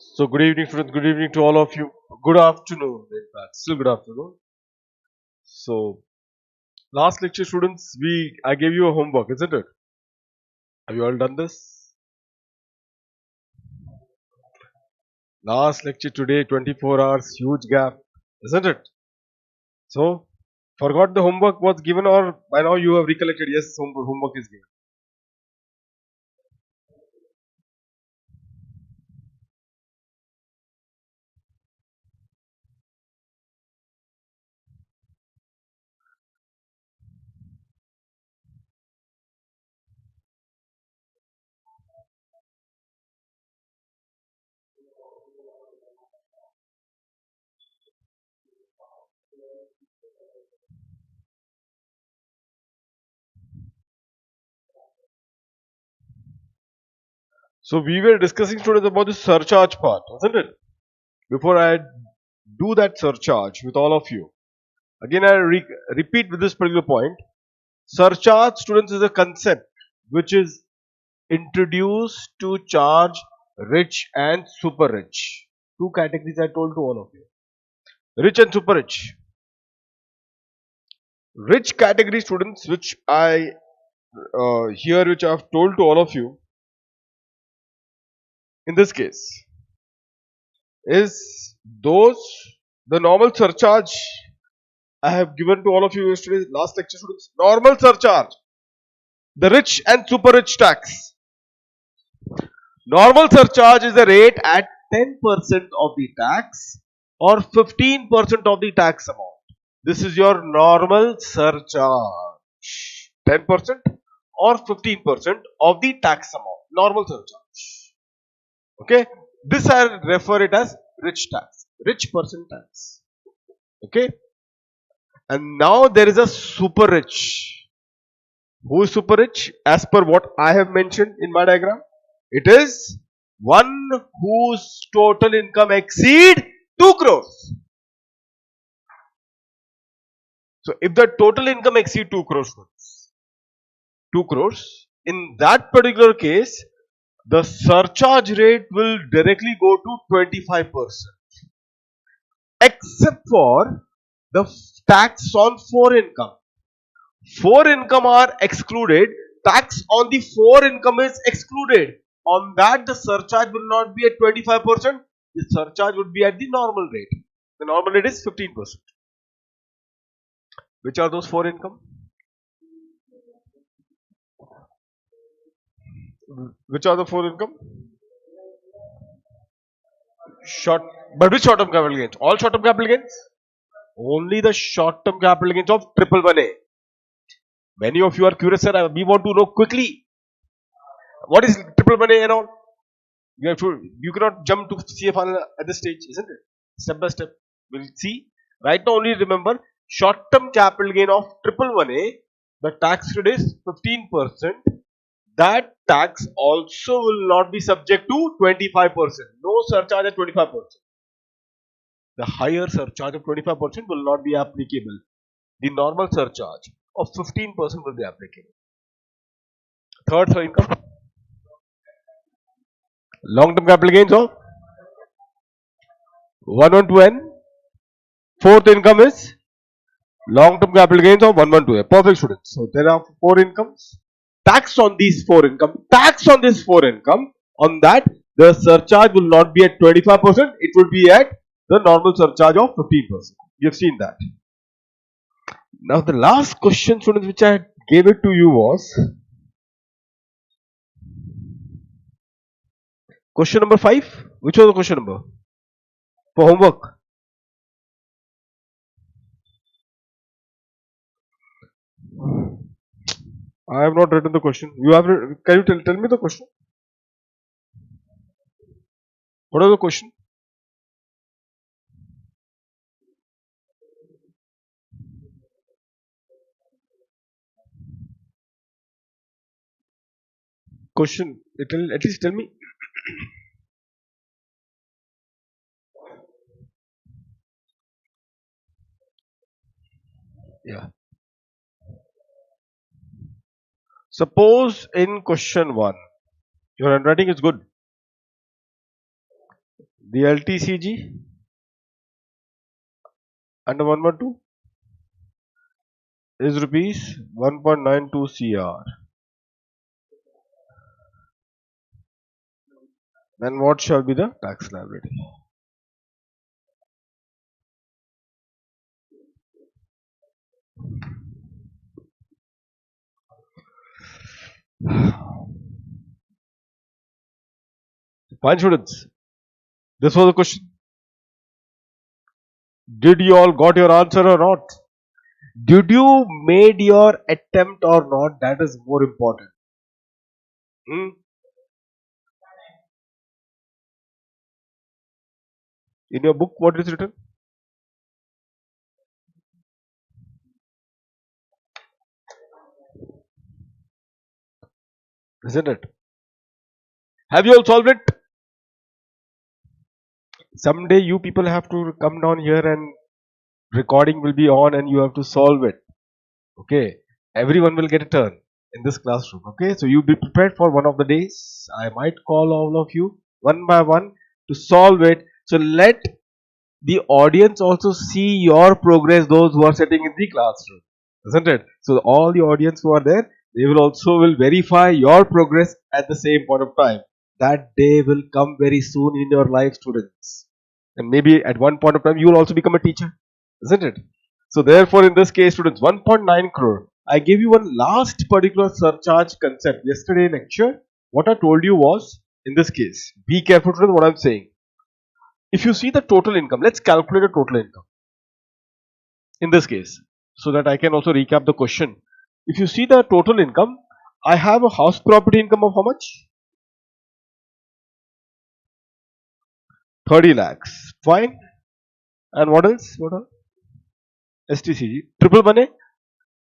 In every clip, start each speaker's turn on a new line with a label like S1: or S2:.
S1: So good evening, friends. Good evening to all of you. Good afternoon, in fact, still good afternoon. So last lecture, students, I gave you a homework, isn't it? Have you all done this? Last lecture today, 24 hours, huge gap, isn't it? So forgot the homework was given, or by now you have recollected? Yes, homework is given. So we were discussing, students, about the surcharge part, isn't it? Before I do that surcharge with all of you, again I repeat with this particular point. Surcharge, students, is a concept which is introduced to charge rich and super rich. Two categories I told to all of you. Rich and super rich. Rich category, students, which I which I have told to all of you in this case, is those the normal surcharge I have given to all of you yesterday, last lecture, students. Normal surcharge, the rich and super rich tax. Normal surcharge is the rate at 10% of the tax or 15% of the tax amount. This is your normal surcharge. 10% or 15% of the tax amount. Normal surcharge. Okay. This I refer it as rich tax. Rich person tax. Okay. And now there is a super rich. Who is super rich? As per what I have mentioned in my diagram, it is one whose total income exceed 2 crores. So if the total income exceed 2 crores, 2 crores, in that particular case, the surcharge rate will directly go to 25%, except for the tax on foreign income. Foreign income are excluded. Tax on the foreign income is excluded. On that, the surcharge will not be at 25%. The surcharge would be at the normal rate. The normal rate is 15%. Which are those foreign income? Which are the foreign income? Short, but which short-term capital gains? All short-term capital gains? Only the short-term capital gains of 111A. Many of you are curious, sir. We want to know quickly what is 111A and all. You have to. You cannot jump to CFR at this stage, isn't it? Step by step, we'll see. Right now, only remember short-term capital gain of 111A. The tax rate is 15%. That tax also will not be subject to 25%. No surcharge at 25%. The higher surcharge of 25% will not be applicable. The normal surcharge of 15% will be applicable. Third income, long-term capital gains of 112N. Fourth income is long-term capital gains of 112A. Perfect, students. So there are four incomes. Tax on these four income. Tax on this four income. On that, the surcharge will not be at 25%. It will be at the normal surcharge of 15%. You have seen that. Now the last question, students, which I gave it to you was question number 5. Which was the question number for homework? I have not written the question. You have. Can you tell me the question? What is the question? Question. At least tell me. Yeah. Suppose in question 1, your handwriting is good. The LTCG under 112 is rupees 1.92 CR. Then what shall be the tax liability? Fine, students. This was the question. Did you all got your answer or not? Did you made your attempt or not? That is more important. In your book, what is written? Isn't it? Have you all solved it? Someday you people have to come down here and recording will be on and you have to solve it. Okay. Everyone will get a turn in this classroom. Okay. So you be prepared for one of the days. I might call all of you one by one to solve it. So let the audience also see your progress, those who are sitting in the classroom. Isn't it? So all the audience who are there, they will also will verify your progress at the same point of time. That day will come very soon in your life, students. And maybe at one point of time you will also become a teacher. Isn't it? So therefore in this case, students, 1.9 crore. I gave you one last particular surcharge concept yesterday in lecture. What I told you was, in this case, be careful with what I'm saying. If you see the total income, let's calculate the total income in this case so that I can also recap the question. If you see the total income, I have a house property income of how much? 30 lakhs. Fine. And what else? What else? STCG. Triple money.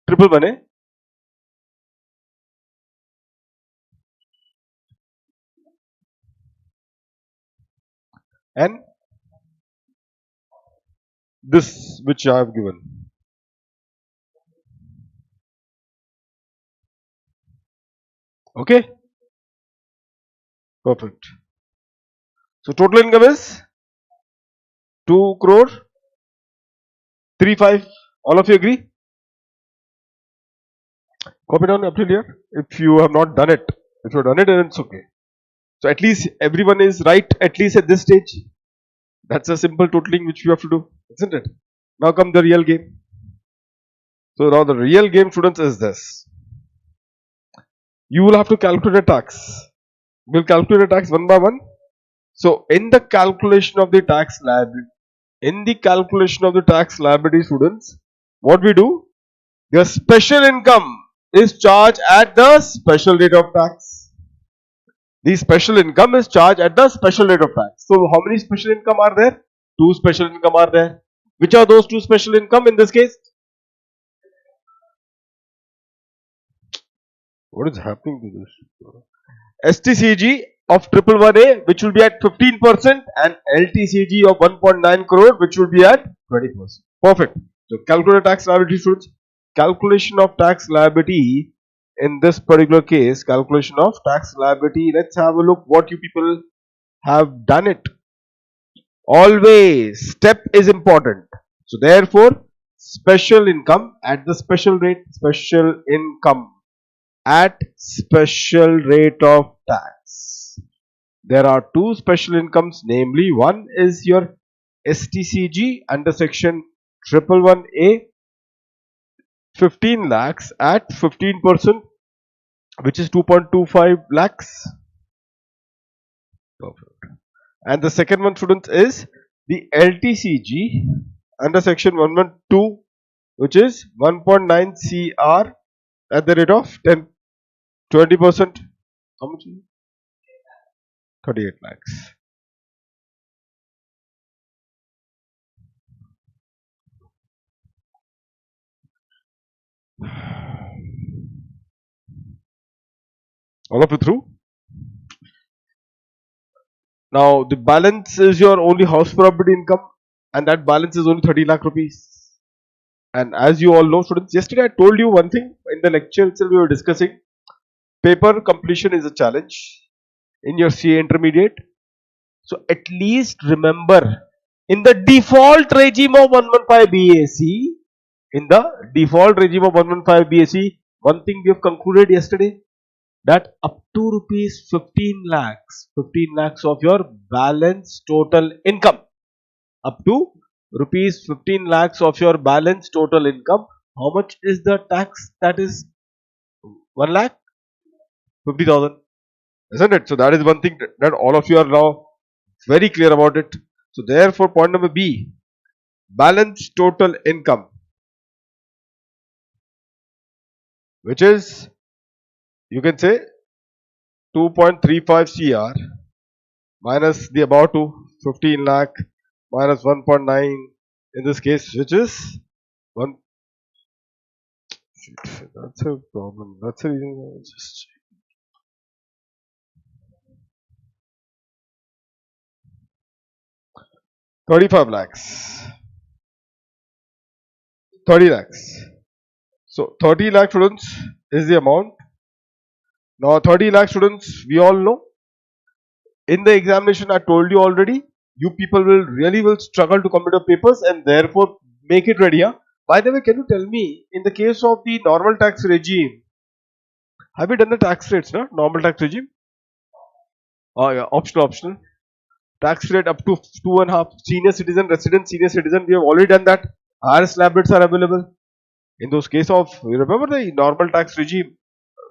S1: Triple money. And this which I have given. Okay. Perfect. So total income is 2 crore 35. All of you agree? Copy down up till here. If you have not done it, if you have done it, then it's okay. So at least everyone is right, at least at this stage. That's a simple totaling which you have to do, isn't it? Now come the real game. So now the real game, students, is this. You will have to calculate a tax. We'll calculate a tax one by one. So in the calculation of the tax liability, students, what we do? Your special income is charged at the special rate of tax. The special income is charged at the special rate of tax. So how many special income are there? 2 special income are there. Which are those 2 special income in this case? What is happening to this? STCG of 111A, which will be at 15%, and LTCG of 1.9 crore, which will be at 20%. Perfect. So calculate tax liability, students. Calculation of tax liability in this particular case, calculation of tax liability. Let's have a look what you people have done it. Always step is important. So therefore, special income at the special rate, special income at special rate of tax. There are 2 special incomes, namely one is your STCG under section 111A, 15 lakhs at 15%, which is 2.25 lakhs. Perfect. And the second one, students, is the LTCG under section 112, which is 1.9 CR at the rate of 20%. How much? 38 lakhs. All of you through? Now the balance is your only house property income, and that balance is only 30 lakh rupees. And as you all know, students, yesterday I told you one thing in the lecture itself. We were discussing paper completion is a challenge in your CA intermediate. So at least remember, in the default regime of 115 BAC, in the default regime of 115 BAC, one thing we have concluded yesterday, that up to rupees 15 lakhs of your balance total income, up to rupees 15 lakhs of your balance total income, how much is the tax? That is 1 lakh 50,000, isn't it? So that is one thing that all of you are now very clear about it. So therefore, point number B, balance total income, which is, you can say, 2.35 CR minus the above to 15 lakh minus 1.9 in this case, which is 1. That's a problem. That's a reason. Just 35 lakhs. 30 lakhs. So 30 lakh students is the amount. Now 30 lakh students, we all know. In the examination, I told you already, you people will struggle to complete the papers, and therefore make it ready. Huh? By the way, can you tell me, in the case of the normal tax regime, have you done the tax rates, no? Normal tax regime? Oh yeah, optional. Tax rate up to 2.5. Senior citizen, resident senior citizen, we have already done that. Higher slab rates are available. In those case of, you remember the normal tax regime,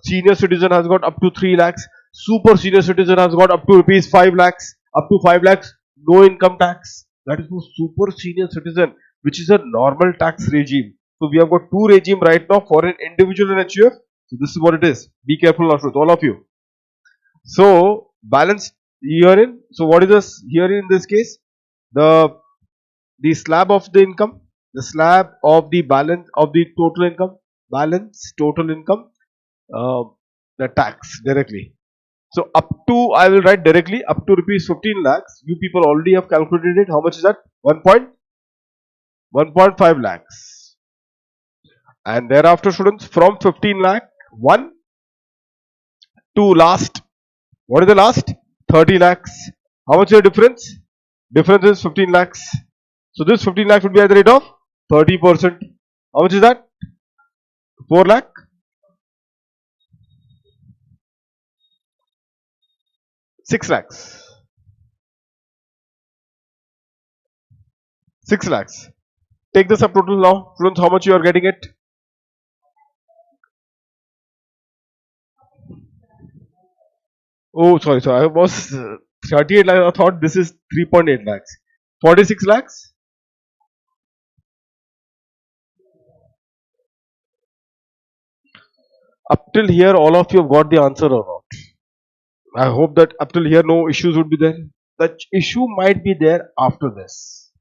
S1: senior citizen has got up to 3 lakhs. Super senior citizen has got up to rupees 5 lakhs. Up to 5 lakhs, no income tax. That is for super senior citizen, which is a normal tax regime. So we have got two regime right now for an individual and HUF. So this is what it is. Be careful, all of you. So balance herein. So what is this here in this case? The slab of the income, the slab of the balance of the total income, balance total income, the tax directly. So up to, I will write directly up to rupees 15 lakhs. You people already have calculated it. How much is that? 1.5 lakhs. And thereafter, students, from 15 lakh 1 to last. What is the last? 30 lakhs. How much is the difference? Difference is 15 lakhs. So this 15 lakhs would be at the rate of 30%. How much is that? 4 lakh. 6 lakhs. 6 lakhs. Take the subtotal now. Students, how much you are getting it? Oh, sorry. I was 38 lakhs. I thought this is 3.8 lakhs. 46 lakhs. Up till here, all of you have got the answer or not? I hope that up till here, no issues would be there. The issue might be there after this.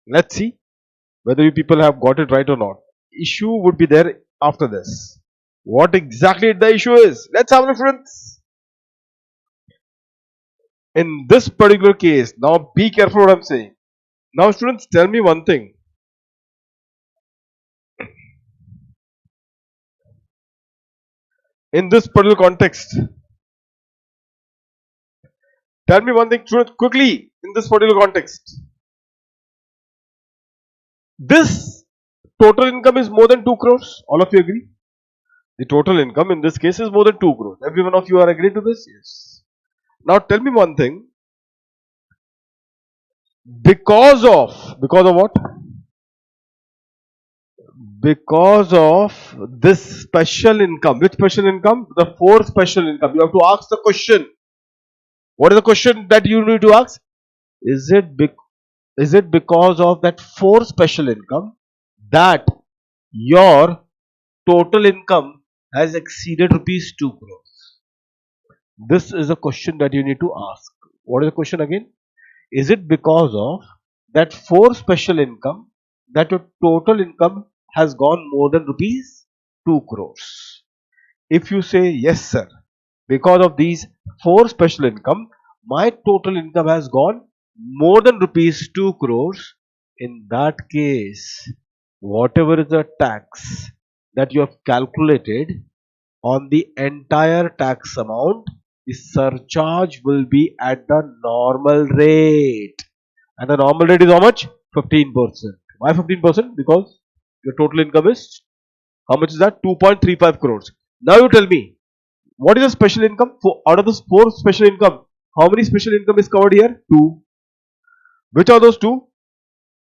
S1: Let's see whether you people have got it right or not. Issue would be there after this. What exactly the issue is? Let's have a look, friends. In this particular case, now be careful what I'm saying. Now, students, tell me one thing. In this particular context, tell me one thing, students, quickly. In this particular context, this total income is more than 2 crores. All of you agree? The total income in this case is more than 2 crores. Every one of you are agreed to this? Yes. Now tell me one thing. Because of what? Because of this special income. Which special income? The 4 special income. You have to ask the question. What is the question that you need to ask? Is it because of that 4 special income that your total income has exceeded rupees 2 crores? This is a question that you need to ask. What is the question again? Is it because of that 4 special income that your total income has gone more than rupees 2 crores? If you say yes, sir, because of these 4 special income, my total income has gone more than rupees 2 crores. In that case, whatever is the tax that you have calculated on the entire tax amount, the surcharge will be at the normal rate. And the normal rate is how much? 15%. Why 15%? Because your total income is, how much is that? 2.35 crores. Now you tell me, what is a special income? Out of those 4 special income, how many special income is covered here? 2. Which are those 2?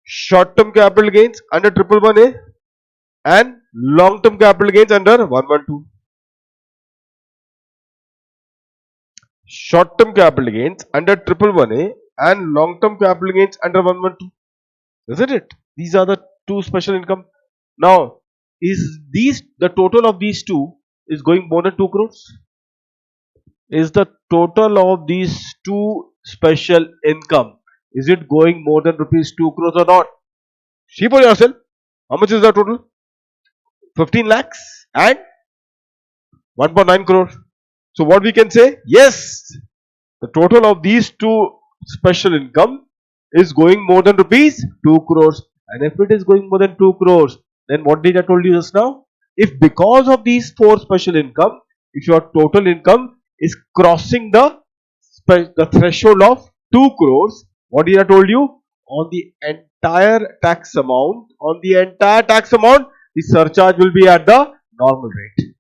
S1: Short-term capital gains under 111A and long-term capital gains under 112. Short-term capital gains under 111A and long-term capital gains under 112. Isn't it? These are the 2 special income. Now, is the total of these 2 is going more than 2 crores? Is the total of these 2 special income, is it going more than rupees 2 crores or not? See for yourself. How much is the total? 15 lakhs and 1.9 crores. So what we can say? Yes, the total of these 2 special income is going more than rupees 2 crores. And if it is going more than 2 crores, then what did I told you just now? If because of these 4 special income, if your total income is crossing the threshold of 2 crores, what did I told you? On the entire tax amount, the surcharge will be at the normal rate.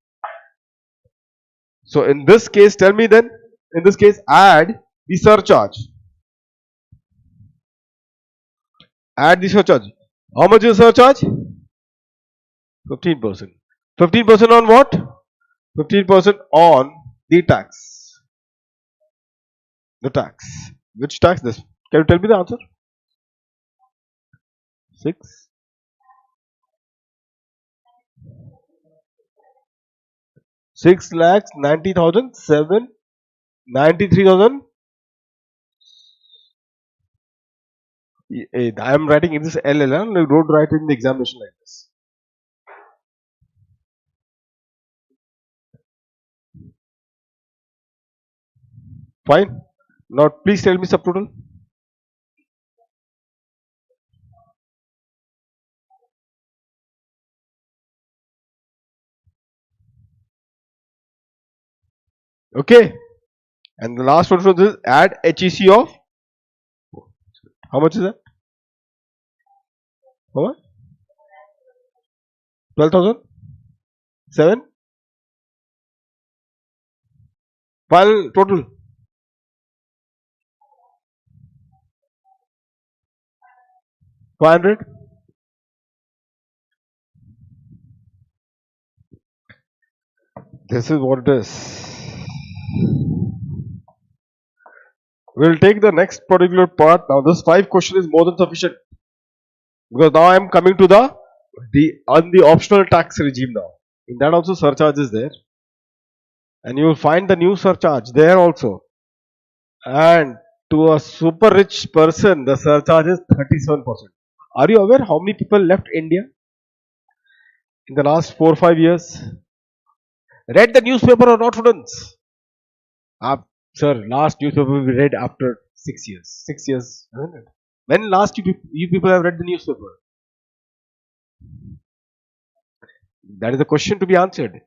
S1: So in this case, tell me then, in this case, add the surcharge. Add the surcharge. How much is the surcharge? 15%. 15% on what? 15% on the tax. The tax. Which tax? This. Can you tell me the answer? 6. 6,90,000, 93,000. I am writing in this LLM. Don't write it in the examination like this. Fine. Now please tell me subtotal. Okay. And the last one from this, add HEC of, how much is that? How much? 12,000? 7? Final total. 500? This is what it is. We'll take the next particular part. Now this 5 question is more than sufficient. Because now I am coming to the optional tax regime now. In that also surcharge is there. And you will find the new surcharge there also. And to a super rich person, the surcharge is 37%. Are you aware how many people left India in the last 4 or 5 years? Read the newspaper or not, students? Sir, last newspaper we read after 6 years. 6 years, isn't it? When last you people have read the newspaper? That is the question to be answered.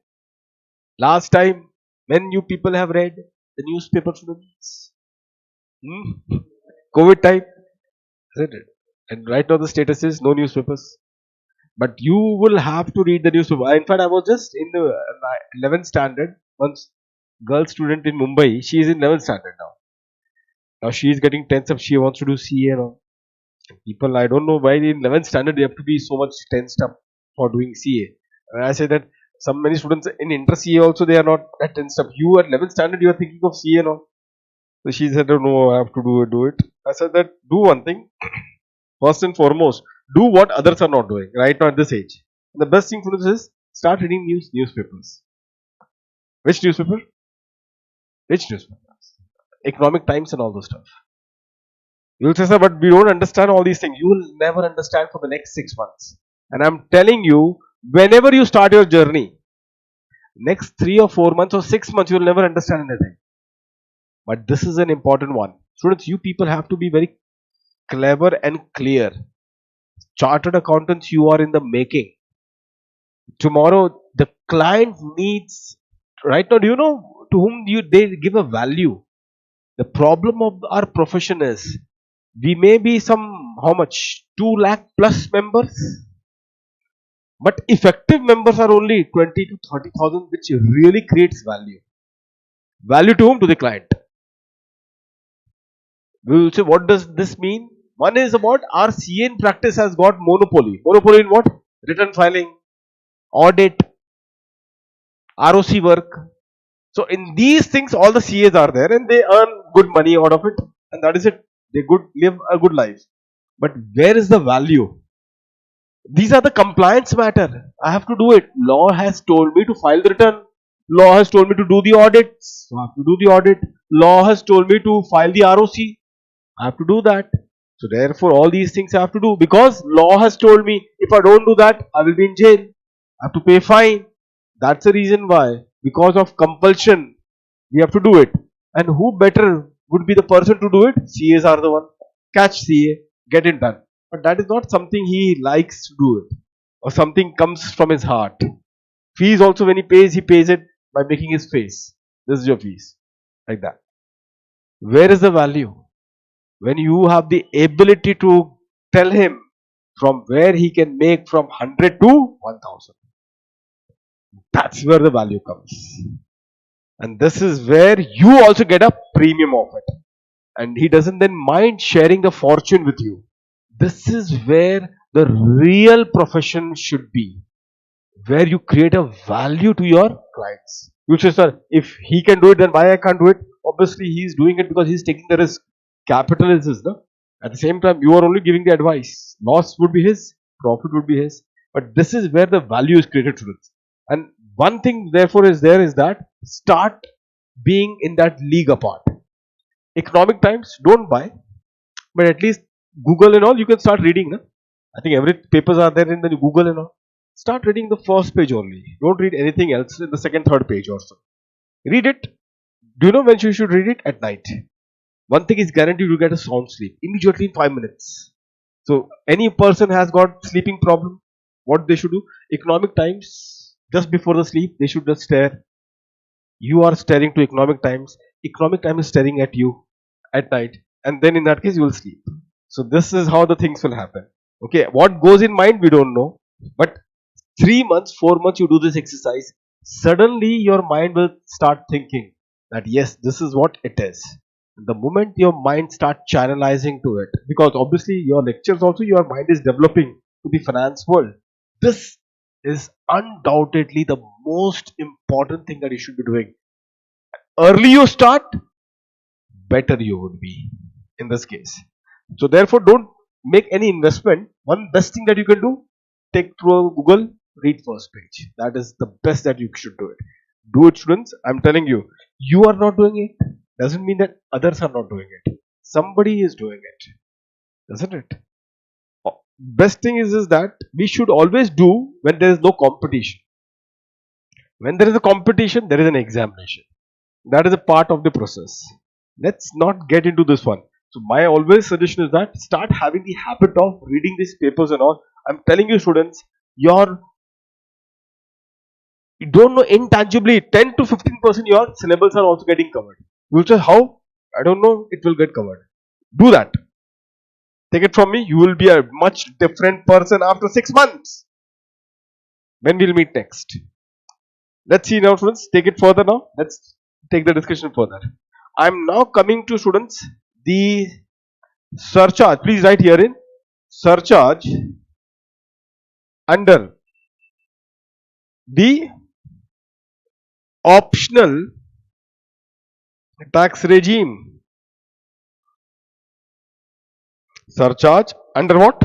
S1: Last time, when you people have read the newspaper, students? COVID time, isn't it? And right now the status is no newspapers. But you will have to read the newspaper. In fact, I was just in the 11th standard. Once girl student in Mumbai, she is in 11th standard now. Now she is getting tense up. She wants to do CA and all. People, I don't know why in 11th standard they have to be so much tensed up for doing CA. And I say that many students in inter CA also they are not that tensed up. You at 11th standard you are thinking of CA and all. So she said, oh, no, I have to do it. I said that do one thing. First and foremost, do what others are not doing right now at this age. The best thing to do is start reading newspapers. Which newspaper? Which newspapers? Economic Times and all those stuff. You will say, sir, but we don't understand all these things. You will never understand for the next 6 months. And I'm telling you, whenever you start your journey, next 3 or 4 months or 6 months, you will never understand anything. But this is an important one. Students, you people have to be very clever and clear. Chartered accountants, you are in the making. Tomorrow, the client needs, right now, do you know to whom they give a value. The problem of our profession is we may be some how much 2 lakh plus members, but effective members are only 20 to 30,000, which really creates value. Value to whom? To the client. We will say, what does this mean? One is about our CA in practice has got monopoly. Monopoly in what? Return filing, audit, ROC work. So in these things, all the CAs are there and they earn good money out of it, and that is it. They live a good life. But where is the value? These are the compliance matter. I have to do it. Law has told me to file the return. Law has told me to do the audit. So I have to do the audit. Law has told me to file the ROC. I have to do that. So therefore all these things I have to do because law has told me if I don't do that, I will be in jail. I have to pay fine. That's the reason why. Because of compulsion, we have to do it. And who better would be the person to do it? CAs are the one. Catch CA, get it done. But that is not something he likes to do it. Or something comes from his heart. Fees also when he pays it by making his face. This is your fees. Like that. Where is the value? When you have the ability to tell him from where he can make from 100 to 1000. That's where the value comes. And this is where you also get a premium of it. And he doesn't then mind sharing the fortune with you. This is where the real profession should be. Where you create a value to your clients. You say, sir, if he can do it, then why I can't do it? Obviously, he is doing it because he is taking the risk. Capital is his, no? At the same time, you are only giving the advice. Loss would be his, profit would be his. But this is where the value is created to it. And one thing therefore is there is that start being in that league apart. Economic Times, don't buy, but at least Google and all, you can start reading. No? I think every papers are there in the Google and all. Start reading the first page only. Don't read anything else in the second, third page or so. Read it. Do you know when you should read it? At night. One thing is guaranteed, you get a sound sleep immediately in 5 minutes. So any person has got sleeping problem, what they should do? Economic Times, just before the sleep, they should just stare. You are staring to Economic Times. Economic Times is staring at you at night, and then in that case you will sleep. So this is how the things will happen. Okay, what goes in mind we don't know, but 3 months, 4 months you do this exercise, suddenly your mind will start thinking that yes, this is what it is. The moment your mind starts channelizing to it, because obviously your lectures also your mind is developing to the finance world. This is undoubtedly the most important thing that you should be doing. Early you start, better you would be in this case. So therefore don't make any investment. One best thing that you can do, take through Google, read first page. That is the best that you should do it. Do it, students. I'm telling you, you are not doing it doesn't mean that others are not doing it. Somebody is doing it, isn't it? Best thing is that we should always do when there is no competition. When there is a competition, there is an examination. That is a part of the process. Let's not get into this one. So my always suggestion is that start having the habit of reading these papers and all. I'm telling you, students, you don't know intangibly 10 to 15% your syllables are also getting covered. You'll say how? I don't know, it will get covered. Do that. Take it from me, you will be a much different person after 6 months. When we'll meet next. Let's see now, students. Take it further now. Let's take the discussion further. I'm now coming to, students, the surcharge. Please write here in surcharge under the optional tax regime. Surcharge under what?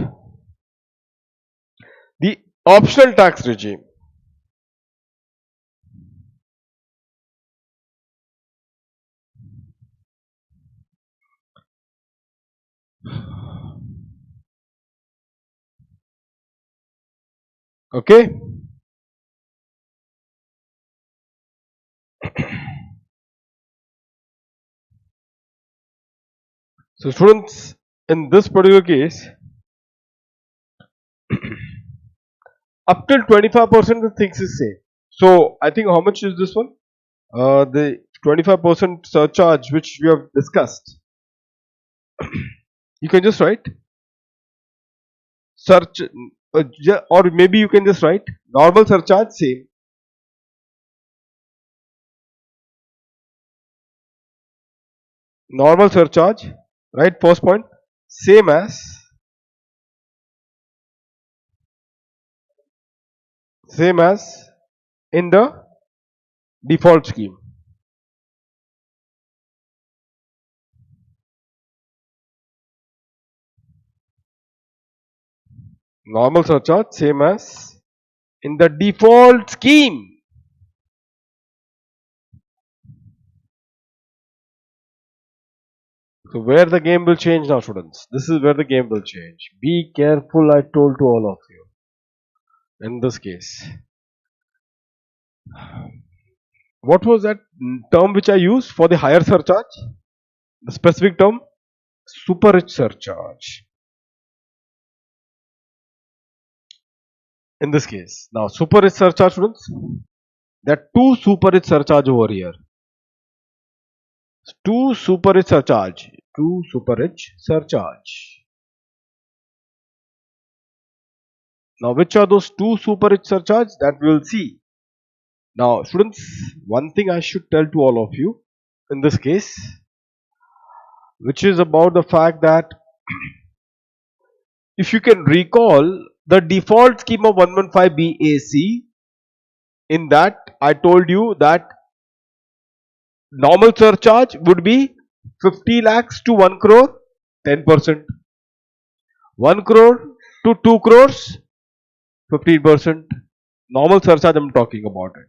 S1: The optional tax regime. Okay. So students, in this particular case, up till 25% the things is same. So I think how much is this one? The 25% surcharge which we have discussed. You can just write search, or maybe you can just write normal surcharge same. Normal surcharge, right? First point, same as in the default scheme. Normal surcharge same as in the default scheme. So where the game will change now, students? This is where the game will change. Be careful, I told to all of you. In this case, what was that term which I used for the higher surcharge? The specific term, super rich surcharge. In this case, now super rich surcharge, students, there are two super rich surcharge over here. Two super rich surcharge. Now, which are those two super rich surcharge that we will see? Now, students, one thing I should tell to all of you in this case, which is about the fact that if you can recall the default scheme of 115 BAC, in that I told you that normal surcharge would be 50 lakhs to 1 crore, 10%. 1 crore to 2 crores, 15%. Normal surcharge I am talking about it.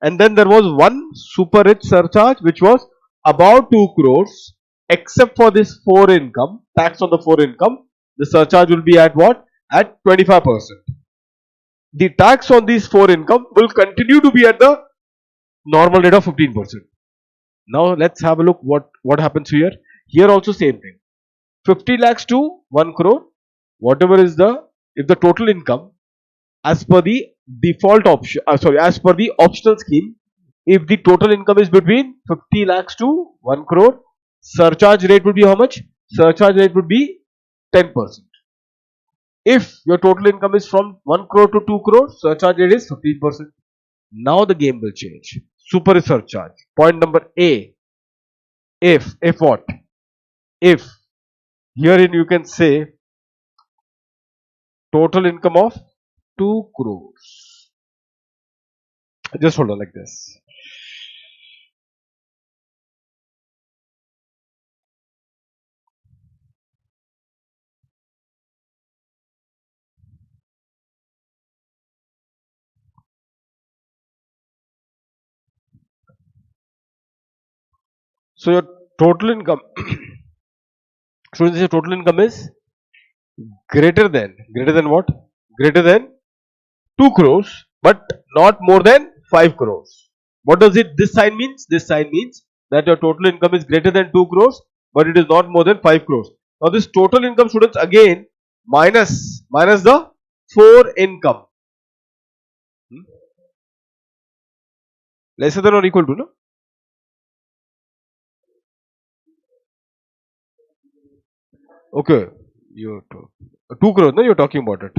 S1: And then there was one super rich surcharge which was about 2 crores, except for this 4 income, tax on the 4 income, the surcharge will be at what? At 25%. The tax on these 4 income will continue to be at the normal rate of 15%. Now let's have a look what happens here. Here also same thing. 50 lakhs to 1 crore, whatever is if the total income as per the default option, as per the optional scheme, if the total income is between 50 lakhs to 1 crore, surcharge rate would be how much? Surcharge rate would be 10%. If your total income is from 1 crore to 2 crore, surcharge rate is 15%. Now the game will change. Super surcharge. Point number A. If what? If herein you can say total income of 2 crores. Just hold on like this. So your total income, so your total income is greater than what? Greater than 2 crores, but not more than 5 crores. What does this sign means? This sign means that your total income is greater than 2 crores, but it is not more than 5 crores. Now this total income, students, again minus the 4 income. Lesser than or equal to, no? Okay, 2 crores, no? You're talking about it.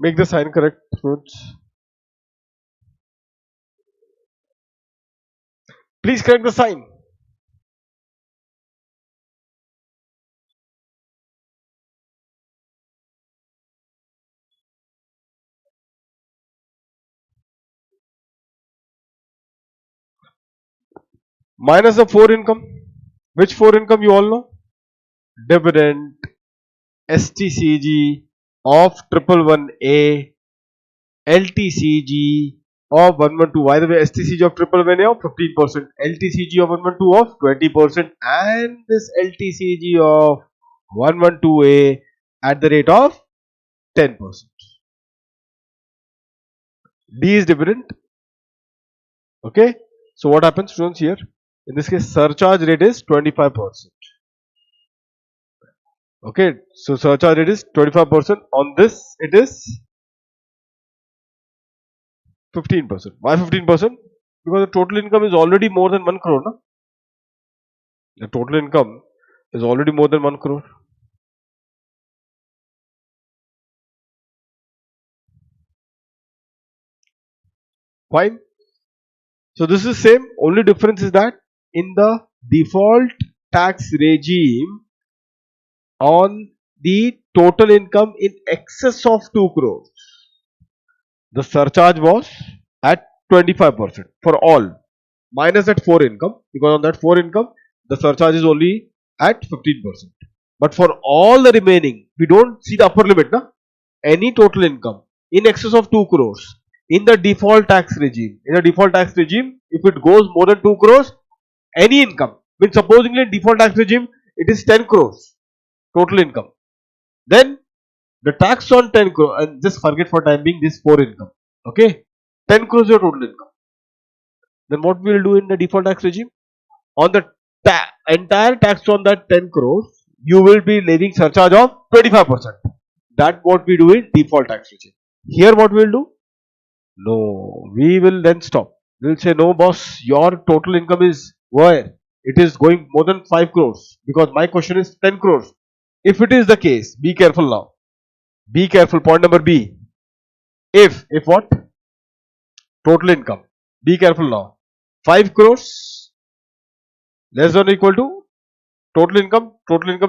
S1: Make the sign correct, students. Please correct the sign. Minus the 4 income. Which 4 income you all know? Dividend, STCG of 111A, LTCG of 112. By the way, STCG of triple win of 15%, LTCG of 112 of 20%, and this LTCG of 112A at the rate of 10%. D is dividend. Okay. So what happens, students, here? In this case, surcharge rate is 25%. Okay. So surcharge rate is 25%. On this, it is 15%. Why 15%? Because the total income is already more than 1 crore. No? The total income is already more than 1 crore. Fine. So this is same. Only difference is that in the default tax regime, on the total income in excess of 2 crores, the surcharge was at 25% for all, minus that 4 income, because on that 4 income the surcharge is only at 15%. But for all the remaining, we don't see the upper limit. Na? Any total income in excess of 2 crores in the default tax regime. In the default tax regime, if it goes more than 2 crores, any income, means supposedly in default tax regime, it is 10 crores total income. Then the tax on 10 crore, and just forget for time being this 4 income. Okay, 10 crores your total income. Then what we will do in the default tax regime? On the entire tax on that 10 crores, you will be levying surcharge of 25%. That what we do in default tax regime. Here what we will do? No, we will then stop. We will say, no boss, your total income is where? It is going more than 5 crores, because my question is 10 crores. If it is the case, be careful now. Be careful. Point number B. If what? Total income. Be careful now. 5 crores less than or equal to total income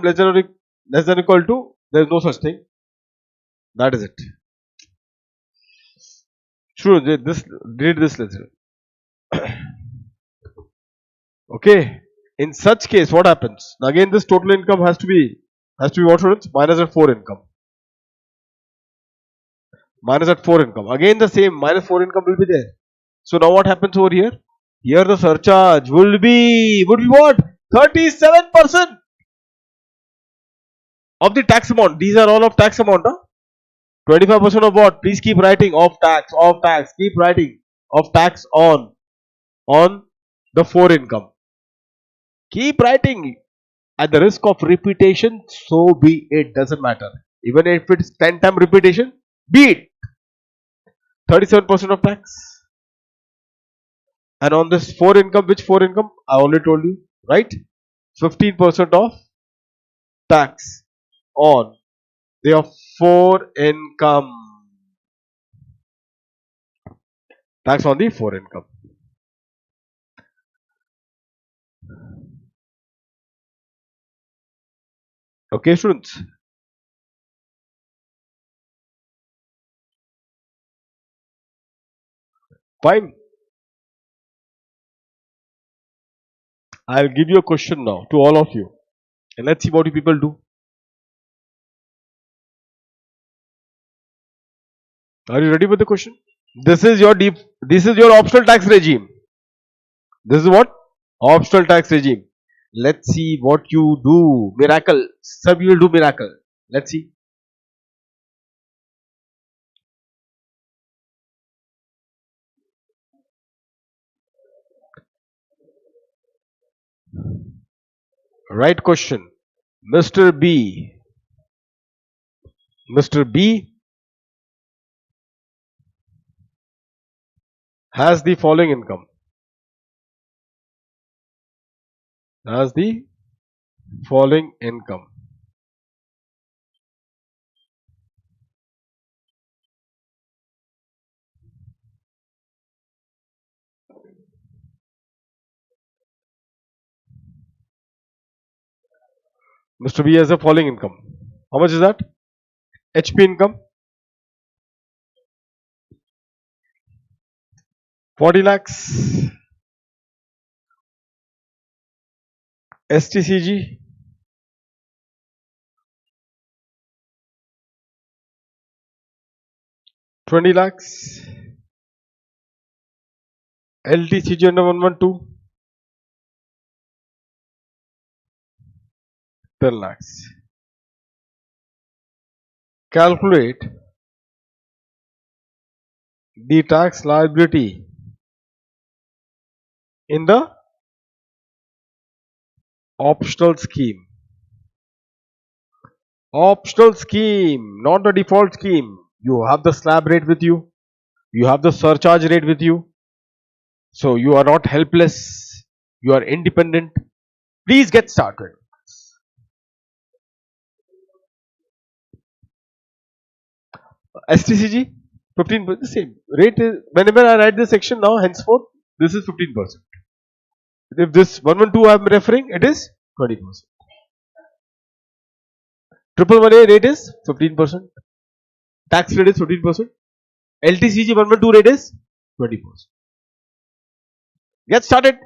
S1: less than or equal to, there is no such thing. That is it. Sure, this read this lesson. Okay. In such case, what happens? Now again, this total income has to be what, students? Minus at 4 income. Minus at 4 income. Again the same, minus 4 income will be there. So now what happens over here? Here the surcharge would be what? 37% of the tax amount. These are all of tax amount. Huh? 25% of what? Please keep writing. Of tax. Keep writing. Of tax on the 4 income. Keep writing. At the risk of repetition, so be it. Doesn't matter. Even if it's 10 time repetition, be it. 37% of tax. And on this 4 income, which 4 income? I already told you, right? 15% of tax on the 4 income. Tax on the 4 income. Okay, students. Fine. I'll give you a question now to all of you. And let's see what you people do. Are you ready with the question? This is your optional tax regime. This is what? Optional tax regime. Let's see what you do. Miracle. Some you will do miracle. Let's see. Right question. Mr. B. Mr. B has the following income. Has the following income. Mr. B has the following income. How much is that? HP income 40 lakhs. STCG 20 lakhs. LTCG under 112, 10 lakhs. Calculate the tax liability in the optional scheme. Optional scheme, not the default scheme. You have the slab rate with you. You have the surcharge rate with you. So you are not helpless. You are independent. Please get started. STCG 15%, the same rate is, whenever I write this section now henceforth this is 15%. If this 112 I am referring, it is 20%. 111A rate is 15%. Tax rate is 15%. LTCG 112 rate is 20%. Get started.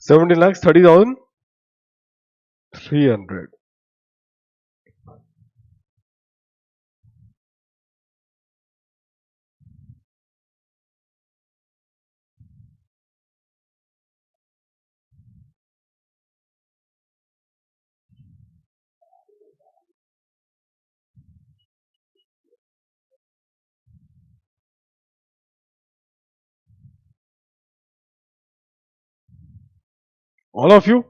S1: 70 lakhs, 30,300. All of you?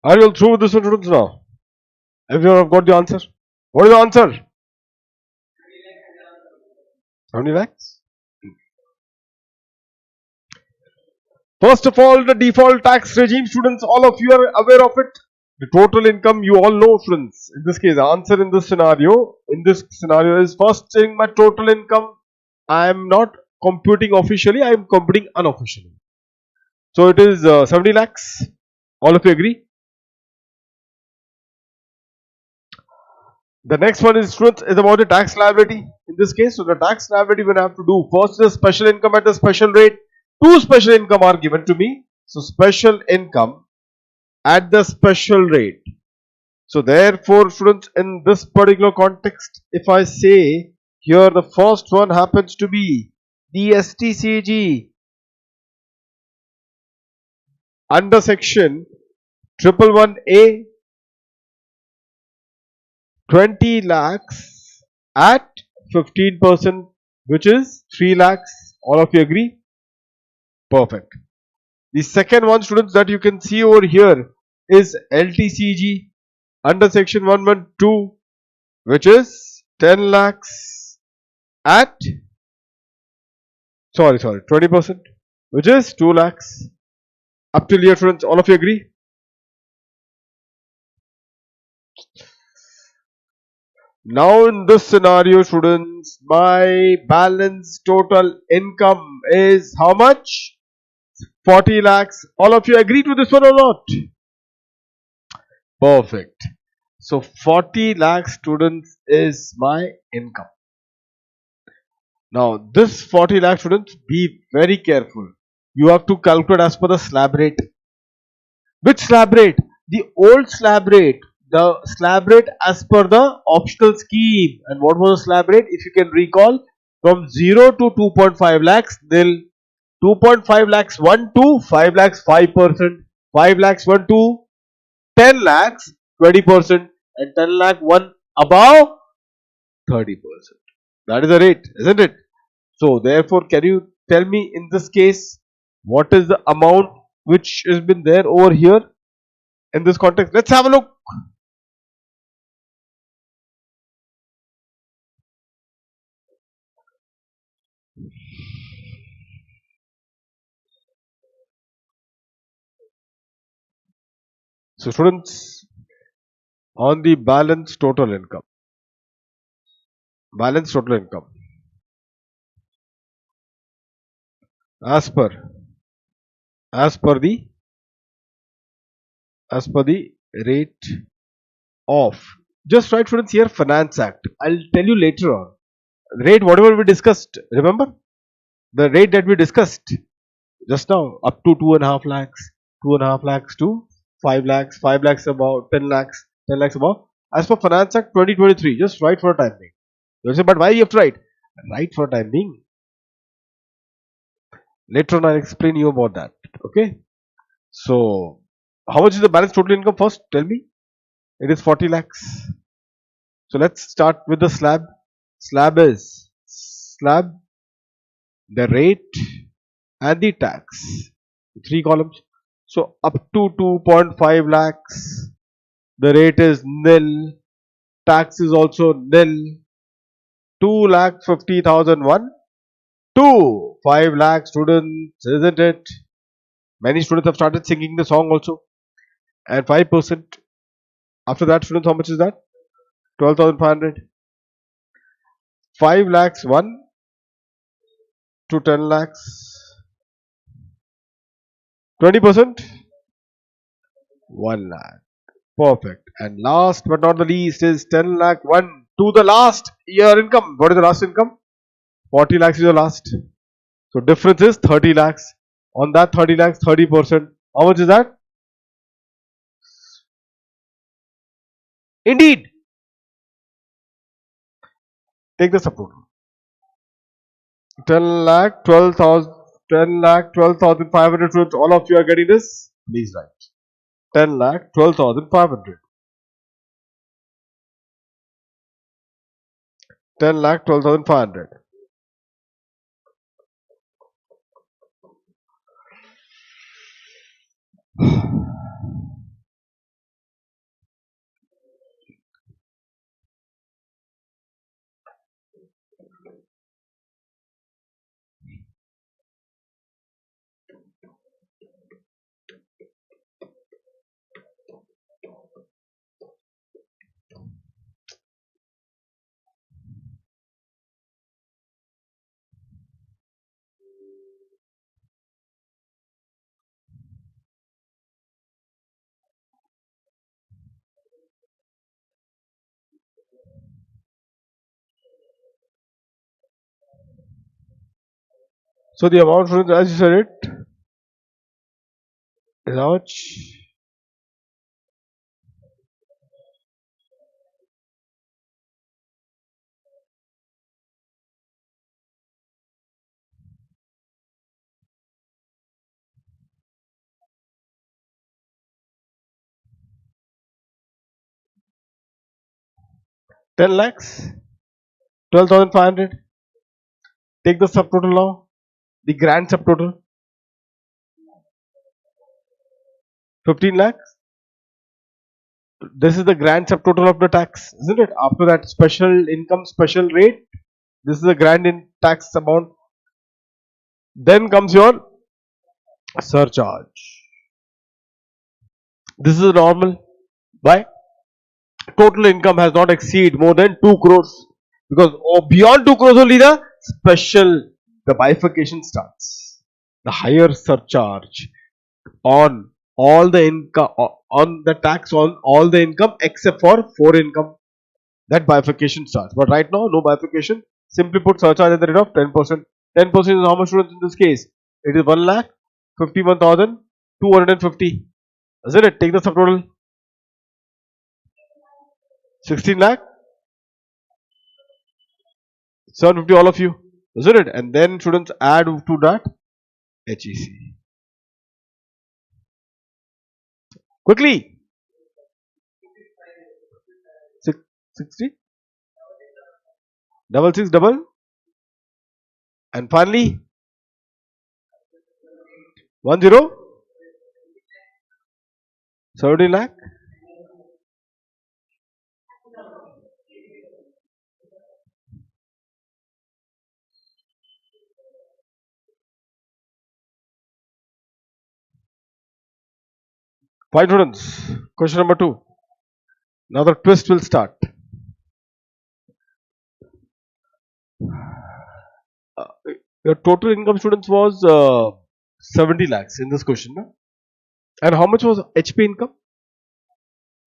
S1: Are you all through with this one, students, now? Everyone have got the answer? What is the answer? How many lakhs? First of all, the default tax regime, students, all of you are aware of it. The total income, you all know, students. In this case, the answer in this scenario is first thing, my total income, I am not computing officially, I am computing unofficially. So it is 70 lakhs. All of you agree? The next one is, students, is about the tax liability. In this case, so the tax liability when I have to do first is special income at the special rate. Two special income are given to me. So special income at the special rate. So therefore, students, in this particular context, if I say here the first one happens to be the STCG under section 111A, 20 lakhs at 15%, which is 3 lakhs. All of you agree? Perfect. The second one, students, that you can see over here is LTCG under section 112, which is 10 lakhs at 20%, which is 2 lakhs. Up till here, students, all of you agree? Now in this scenario, students, my balance total income is how much? 40 lakhs. All of you agreed with this one or not? Perfect. So 40 lakhs, students, is my income. Now this 40 lakh, students, be very careful. You have to calculate as per the slab rate. Which slab rate? The old slab rate. The slab rate as per the optional scheme. And what was the slab rate? If you can recall, from 0 to 2.5 lakhs, nil. 2.5 lakhs 1 to 5 lakhs 5%. 5 lakhs 1 to 10 lakhs 20%. And 10 lakh 1 above 30%. That is the rate, isn't it? So therefore, can you tell me in this case what is the amount which has been there over here in this context? Let's have a look. So students, on the balance total income, as per as per the rate of, just write students here Finance Act. I'll tell you later on. Rate whatever we discussed. Remember the rate that we discussed just now, up to 2.5 lakhs, 2.5 lakhs to 5 lakhs, 5 lakhs about 10 lakhs, 10 lakhs above. As per Finance Act 2023, just write for a time being. You say, but why you have to write? Write for a time being. Later on, I'll explain you about that. Okay. So, how much is the balance total income first? Tell me. It is 40 lakhs. So, let's start with the slab. Slab is the rate and the tax. 3 columns. So, up to 2.5 lakhs, the rate is nil. Tax is also nil. 2,50,001 to 5 lakh students, isn't it? Many students have started singing the song also. And 5%. After that, students, how much is that? 12,500. 5 lakhs 1 to 10 lakhs. 20%? 1 lakh. Perfect. And last but not the least is 10 lakh 1 to the last year income. What is the last income? 40 lakhs is the last. So difference is 30 lakhs. On that 30 lakhs, 30%. How much is that? Indeed. Take the subtotal. 10 lakh 12,000. 10 lakh 12,500 students. All of you are getting this? Please write. 10 lakh 12,500. 10 lakh 12,500. So the amount, students, as you said it, is how much? 10 lakhs 12,500. Take the subtotal now. The grand subtotal 15 lakhs. This is the grand subtotal of the tax, isn't it? After that special income, special rate, this is the grand in tax amount. Then comes your surcharge. This is normal. Why? total income has not exceed more than 2 crores, because beyond 2 crores only the bifurcation starts. The higher surcharge on all the income, on the tax on all the income except for foreign income, that bifurcation starts. But right now, no bifurcation. Simply put, surcharge at the rate of 10%. 10% is how much, students, in this case? It is 1,51,250. Isn't it? Take the subtotal. 16 lakh, 750, all of you. Isn't it? And then, students, add to that HEC. Quickly. 60, double six, double, and finally 10, 17 lakh. Fine, students. Question number 2. Now the twist will start. Your total income, students, was 70 lakhs in this question. No? And how much was HP income?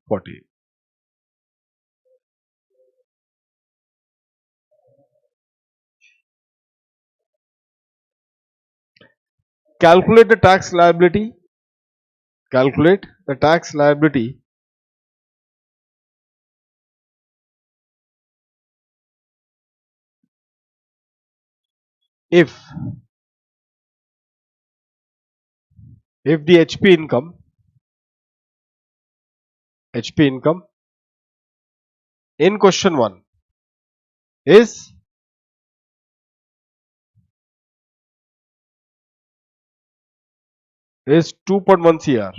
S1: 40. Calculate the tax liability. Calculate the tax liability if the HP income in question 1 is 2.1 CR.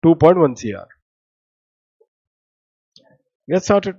S1: 2.1 CR. Get started.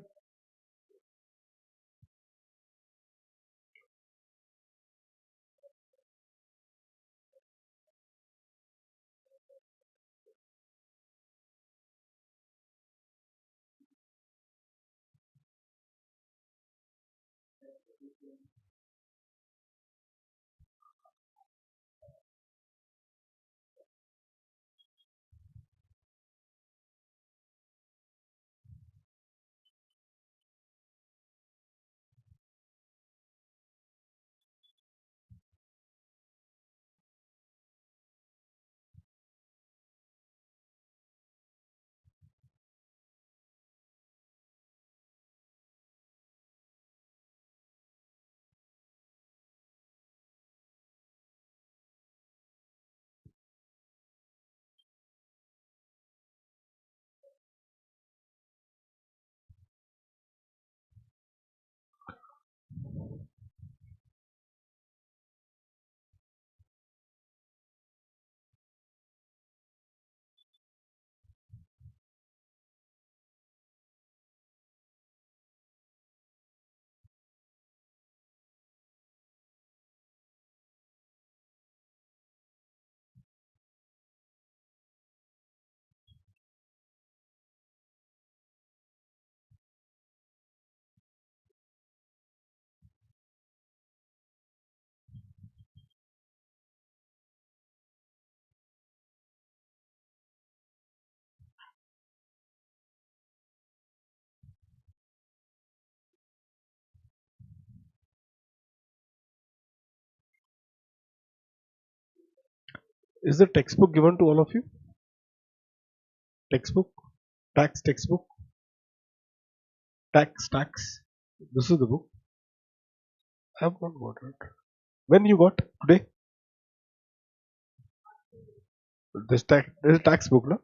S1: Is the textbook given to all of you? Textbook? Tax textbook? Tax. This is the book. I have not got it. When you got? Today? This is a tax book, no?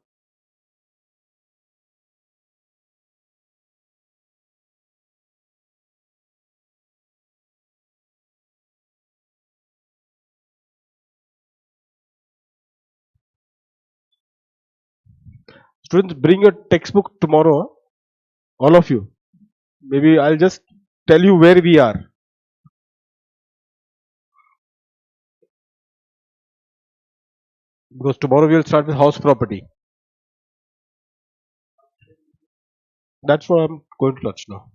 S1: Students, bring your textbook tomorrow. Huh? All of you. Maybe I'll just tell you where we are. Because tomorrow we will start with house property. That's what I'm going to touch now.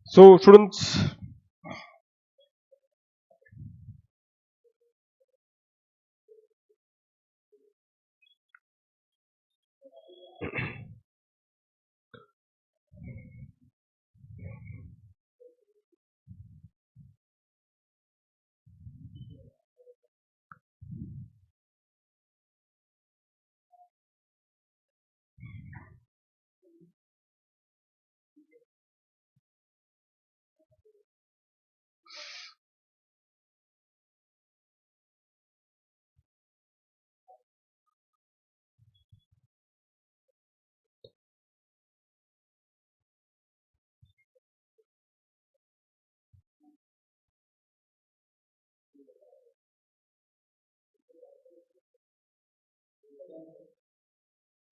S1: So students,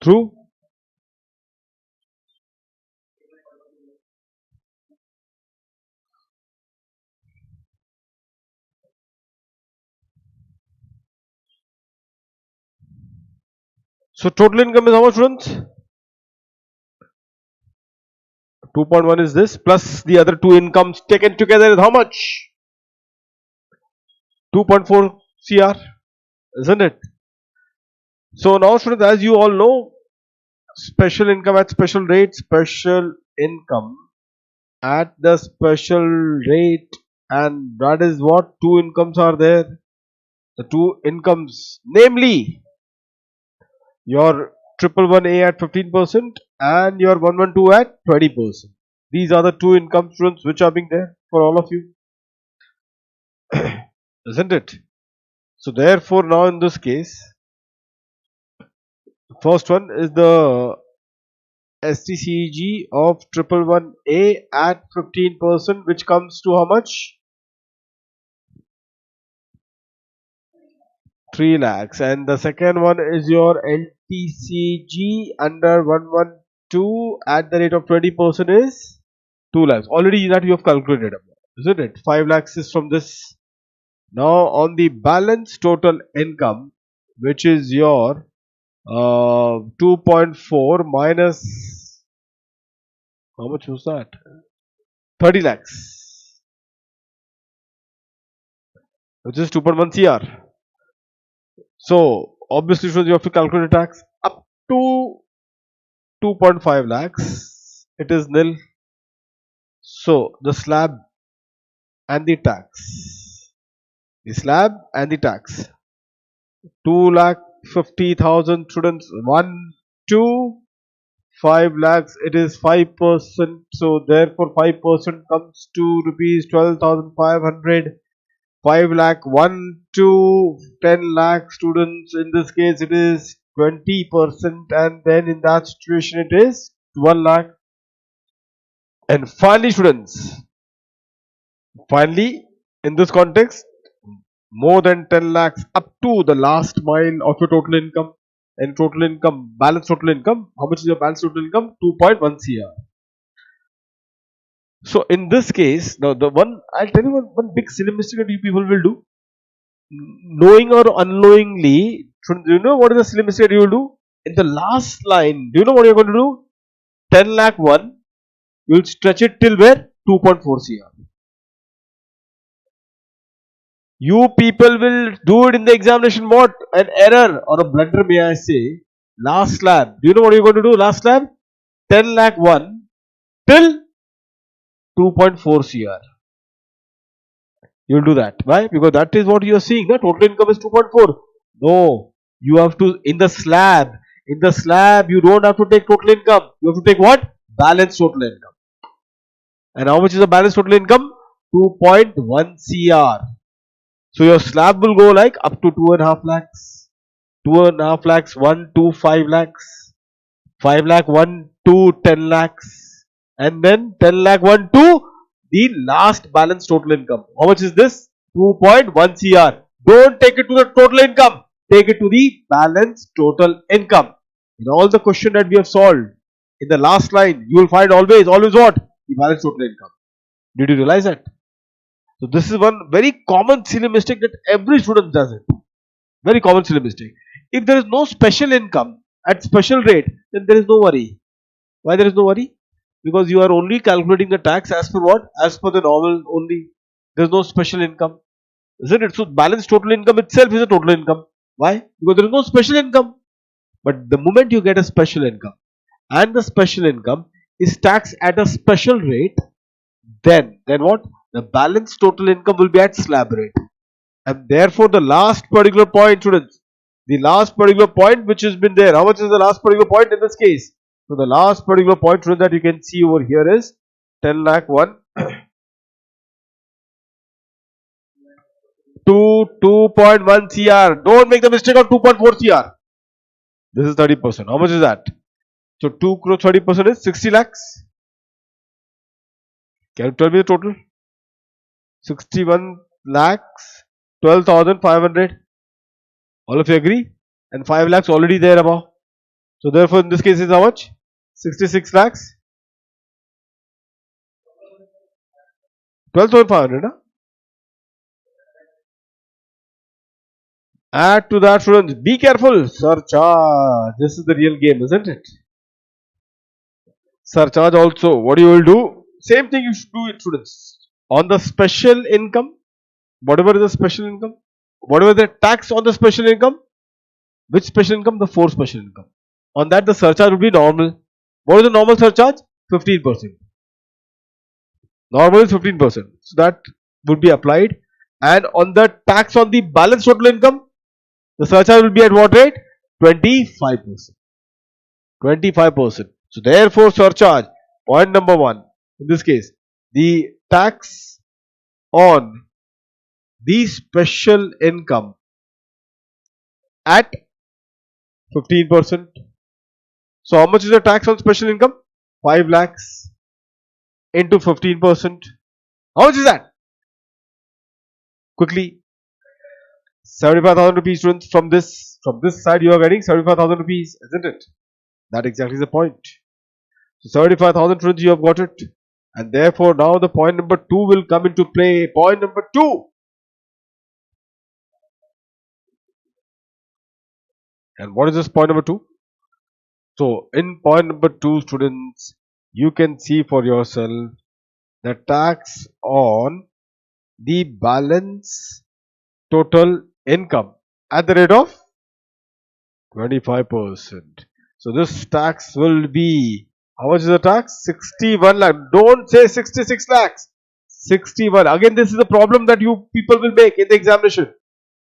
S1: true. So total income is how much, students? 2.1 is this plus the other two incomes taken together is how much? 2.4 CR, isn't it? So now, students, as you all know, special income at special rate, special income at the special rate, and that is what two incomes are there. The two incomes, namely your 111A at 15% and your 112 at 20%. These are the two income, students, which are being there for all of you, isn't it? So therefore, now in this case, the first one is the STCG of 111A at 15%, which comes to how much? 3 lakhs. And the second one is your LTCG under 112 at the rate of 20% is 2 lakhs. Already that you have calculated, isn't it? 5 lakhs is from this. Now on the balance total income, which is your 2.4 minus, how much was that? 30 lakhs, which is 2.1 CR. So obviously, you have to calculate tax up to 2.5 lakhs. It is nil. So the slab and the tax, the slab and the tax, 2,50,000 students. 5 lakhs. It is 5%. So therefore, 5% comes to rupees 12,500. 5 lakh 1 to 10 lakh students. In this case, it is 20%, and then in that situation, it is 1 lakh. And finally, students, finally, in this context, more than 10 lakhs up to the last mile of your total income. And total income, balance total income, how much is your balance total income? 2.1 CR. So in this case, now the one, I'll tell you one big silly mistake that you people will do. Knowing or unknowingly, Do you know what is the silly mistake you will do? In the last line, do you know what you're going to do? 10 lakh 1, you will stretch it till where? 2.4 CR. You people will do it in the examination. What? An error or a blunder, may I say. Last slab. Do you know what you're going to do? Last slab? 10 lakh 1 till 2.4 CR. You will do that. Why? Because that is what you are seeing. The total income is 2.4. No. You have to, in the slab, you don't have to take total income. You have to take what? Balance total income. And how much is the balance total income? 2.1 CR. So your slab will go like up to 2.5 lakhs. 2.5 lakhs, 1 to 5 lakhs. 5 lakh, 1 to 10 lakhs. And then 10 lakh, 1 to the last balance total income. How much is this? 2.1 CR. Don't take it to the total income. Take it to the balance total income. In all the question that we have solved, in the last line, you will find always what? The balance total income. Did you realize that? So this is one very common silly mistake that every student does it. Very common silly mistake. If there is no special income at special rate, then there is no worry. Why there is no worry? Because you are only calculating the tax as per what? As per the normal only. There is no special income. Isn't it? So balance total income itself is a total income. Why? Because there is no special income. But the moment you get a special income and the special income is taxed at a special rate, then what? The balance total income will be at slab rate. And therefore the last particular point, students, the last particular point which has been there, how much is the last particular point in this case? So the last particular point, students, that you can see over here is 10 lakh 1 to 2.1 CR. Don't make the mistake of 2.4 CR. This is 30%. How much is that? So 2 crore 30% is 60 lakhs. Can you tell me the total? 61 lakhs 12,500. All of you agree? And 5 lakhs already there above. So therefore in this case is how much? 66 lakhs 12,500. Add to that, students. Be careful. Surcharge. This is the real game, isn't it? Surcharge also. What you will do? Same thing you should do it, students. On the special income, whatever is the special income, whatever the tax on the special income, which special income? The 4 special income. On that the surcharge will be normal. What is the normal surcharge? 15%. Normal is 15%. So that would be applied. And on the tax on the balance total income, the surcharge will be at what rate? 25%. 25%. So therefore surcharge, point number 1, in this case, the tax on the special income at 15%. So how much is the tax on special income? 5 lakhs into 15%. How much is that? Quickly. 75,000 rupees, students. From this side you are getting 75,000 rupees, isn't it? That exactly is the point. So 75,000, students, you have got it. And therefore now the point number 2 will come into play. Point number 2. And what is this point number 2? So in point number 2, students, you can see for yourself the tax on the balance total income at the rate of 25%. So this tax will be, how much is the tax? 61 lakh. Don't say 66 lakhs. 61. Again, this is the problem that you people will make in the examination.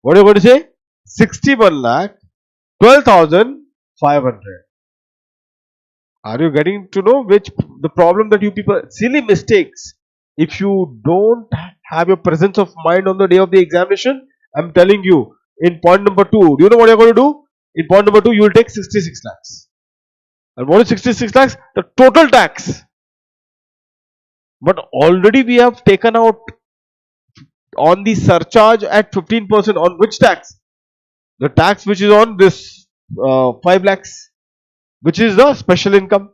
S1: What are you going to say? 61 lakh 12,500. Are you getting to know which the problem that you people, silly mistakes. If you don't have your presence of mind on the day of the examination, I'm telling you, in point number 2, do you know what you're going to do? In point number 2, you will take 66 lakhs. And what is 66 lakhs? The total tax. But already we have taken out on the surcharge at 15%. On which tax? The tax which is on this 5 lakhs, which is the special income.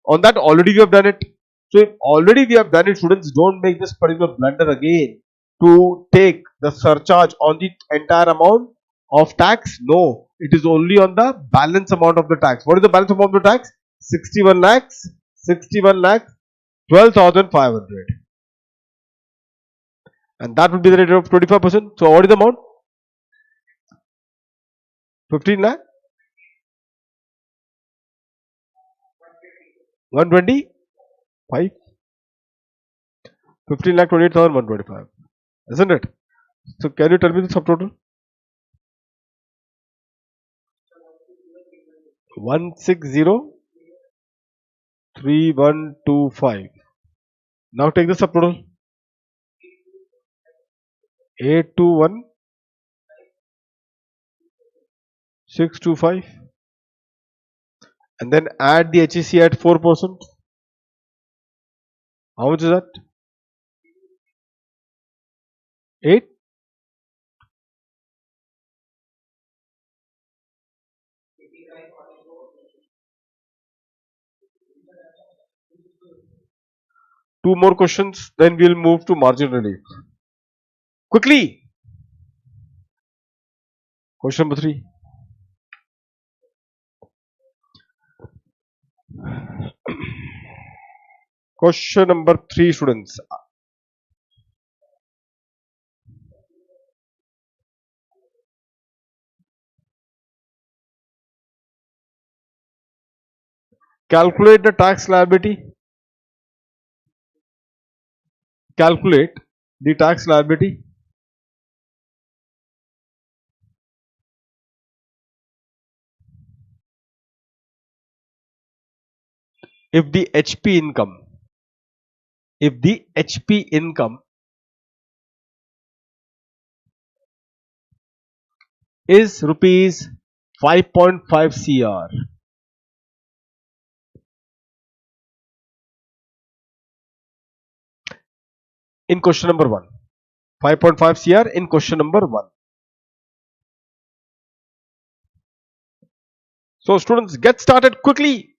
S1: On that already we have done it. So if already we have done it, students, don't make this particular blunder again to take the surcharge on the entire amount of tax? No, it is only on the balance amount of the tax. What is the balance amount of the tax? 61 lakhs, 61 lakhs, 12,500. And that would be the rate of 25%. So what is the amount? 15 lakh, 125, 15 lakh 28,125, isn't it? So can you tell me the subtotal? 160,3125. Now take the subtotal. 821,625, and then add the HEC at 4%. How much is that? 8. Two more questions, then we'll move to margin relief. Quickly. Question number 3. Question number 3, students. Calculate the tax liability. Calculate the tax liability if the HP income, is rupees 5.5 crore. In question number 1. 5.5 crore in question number 1. So students, get started quickly.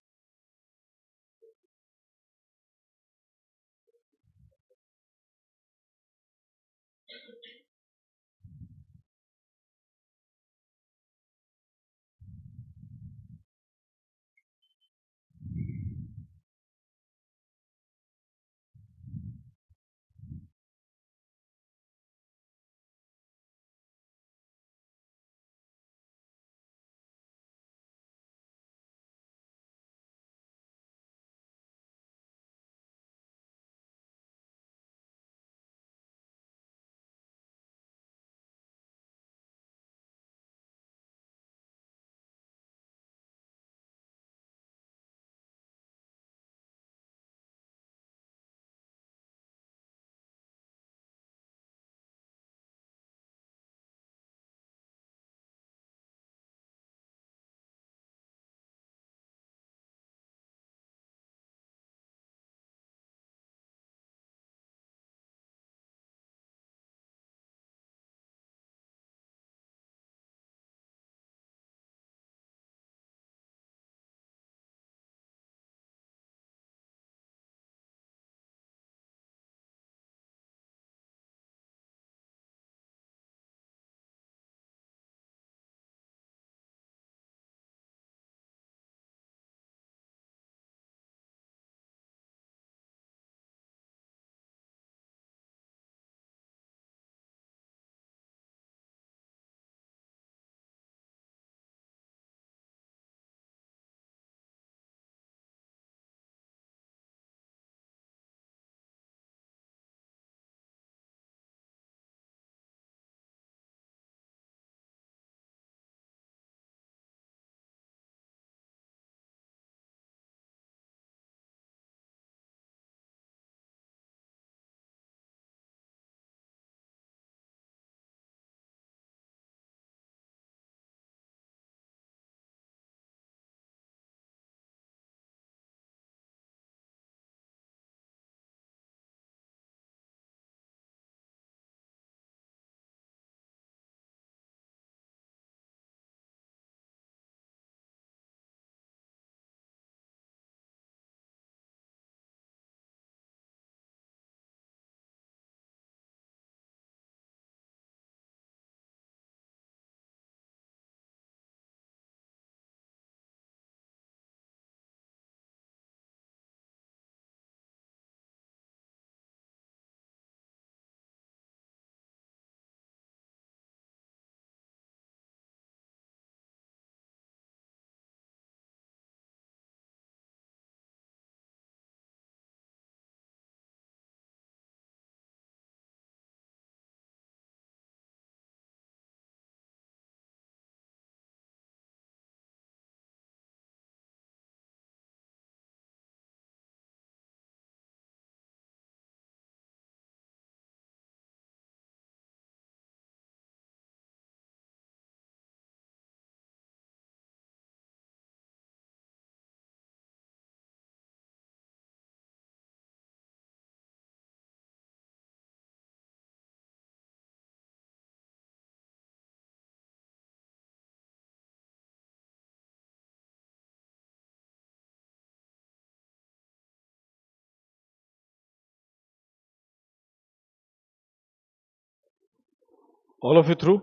S1: All of you through?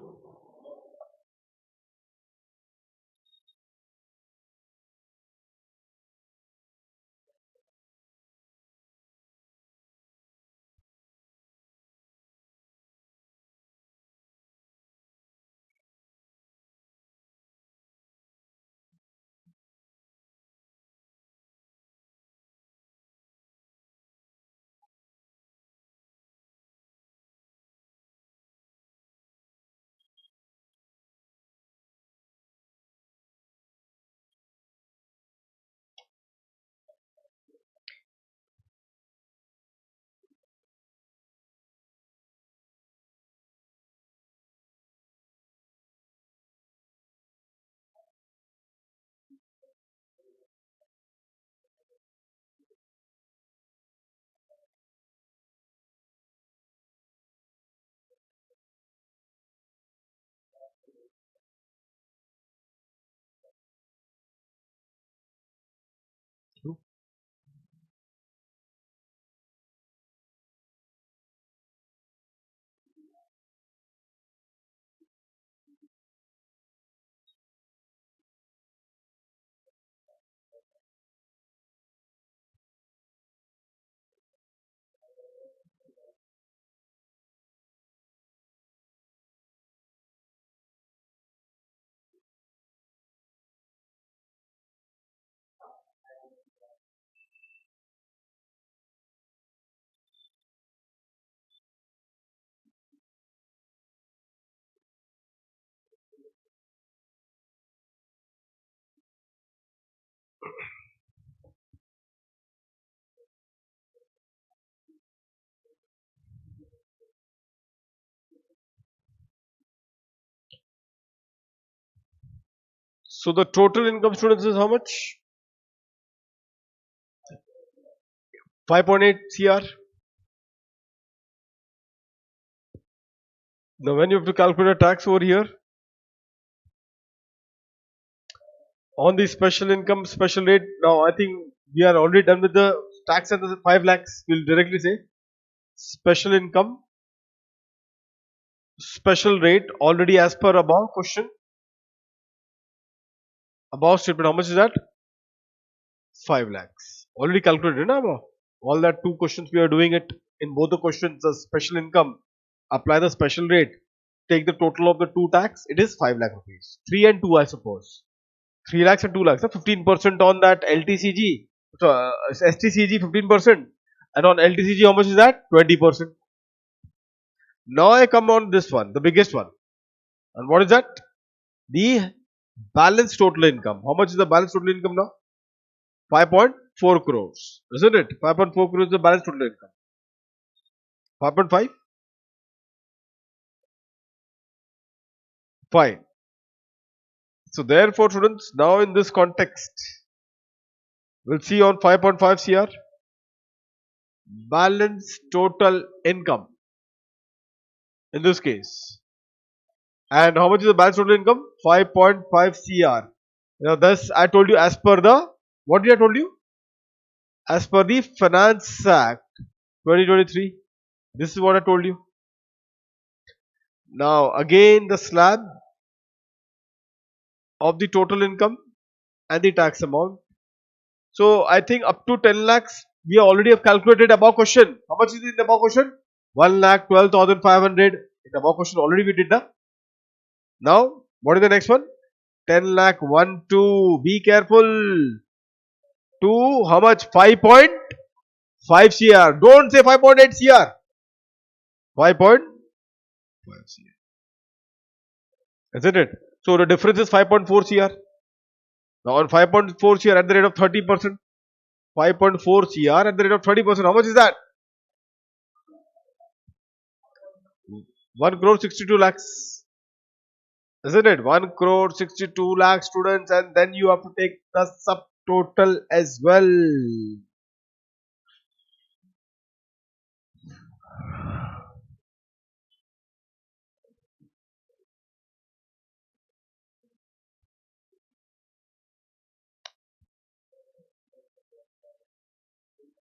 S1: True. So the total income, students, is how much? 5.8 CR. Now when you have to calculate a tax over here, on the special income, special rate, now I think we are already done with the tax at the 5 lakhs. We'll directly say special income, special rate, already as per above question, above statement. How much is that? 5 lakhs. Already calculated, na above? All that two questions we are doing it in both the questions. The special income, apply the special rate, take the total of the two tax. It is 5 lakh rupees. 3 and 2, I suppose. 3 lakhs and 2 lakhs. 15% on that LTCG. So, STCG 15%. And on LTCG, how much is that? 20%. Now I come on this one, the biggest one. And what is that? The balance total income. How much is the balance total income now? 5.4 crores. Isn't it? 5.4 crores is the balance total income. 5.5? Fine. So therefore, students, now in this context, we'll see on 5.5 CR, balance total income in this case. And how much is the balance total income? 5.5 CR. Now, thus I told you as per the, what did I told you? As per the Finance Act 2023. This is what I told you. Now, again, the slab of the total income and the tax amount. So, I think up to 10 lakhs, we already have calculated above question. How much is in the above question? 1,12,500. In the above question, already we did that. Now, what is the next one? 10 lakh 1 2. Be careful. 2, how much? 5.5 CR. Don't say 5.8 CR. 5.5 CR. Isn't it? So the difference is 5.4 CR. Now on 5.4 CR at the rate of 30%. 5.4 CR at the rate of 30%. How much is that? 1 crore 62 lakhs. Isn't it? 1 crore 62 lakhs, students, and then you have to take the subtotal as well.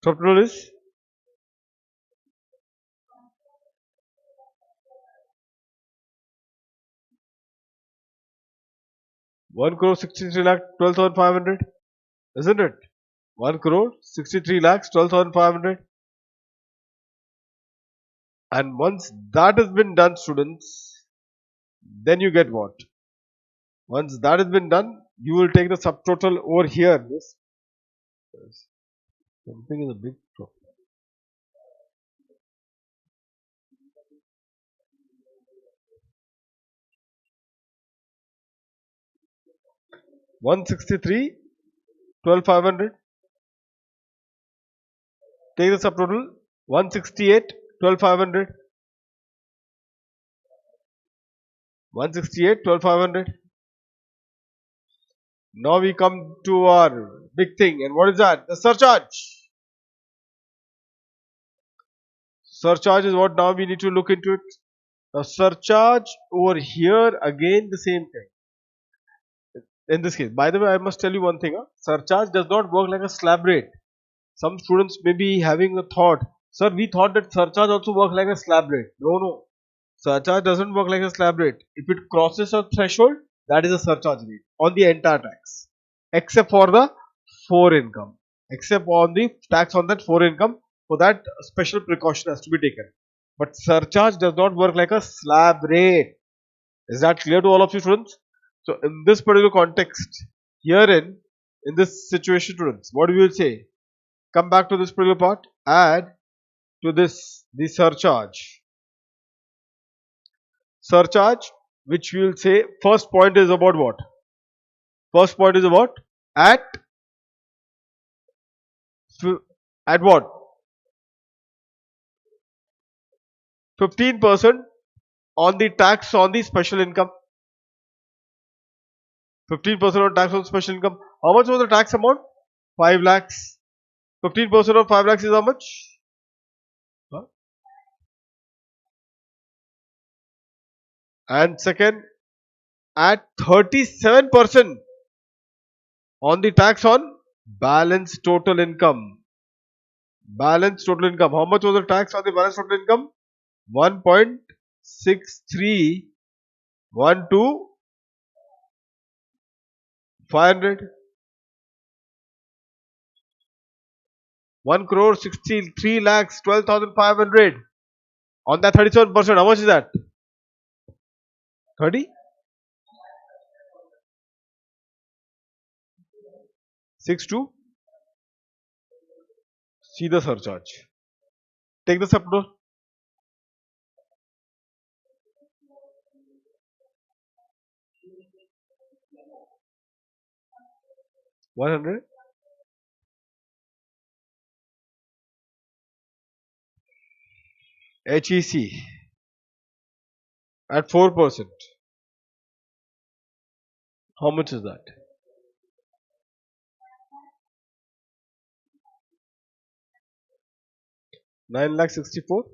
S1: Subtotal is 1 crore 63 lakh 12,500, isn't it? 1 crore 63 lakhs 12,500. And once that has been done, students, then you get what? Once that has been done, you will take the subtotal over here. This something is a big problem. 163 12,500. Take the subtotal 168 12,500. 168 12,500. Now we come to our big thing, and what is that? The surcharge. Surcharge is what now we need to look into it. Now surcharge over here again the same thing. In this case, by the way, I must tell you one thing. Surcharge does not work like a slab rate. Some students may be having a thought, sir, we thought that surcharge also works like a slab rate. No, no. Surcharge doesn't work like a slab rate. If it crosses a threshold, that is a surcharge rate on the entire tax, except for the 4 income. Except on the tax on that 4 income, for that special precaution has to be taken. But surcharge does not work like a slab rate. Is that clear to all of you students? So in this particular context, herein, in this situation students, what we will say? Come back to this particular part, add to this the surcharge. Surcharge, which we will say, first point is about what? First point is about at what? 15% on the tax on the special income. 15% on tax on special income. How much was the tax amount? 5 lakhs. 15% of 5 lakhs is how much? Huh? And second, at 37% on the tax on balance total income. Balance total income. How much was the tax on the balance total income? 1.6312 500. 1 crore 63 lakhs 12,500 on that 37%. How much is that? 30? 62? See the surcharge. Take the subtotal. 100. HEC at 4%. How much is that? 9 lakh 64.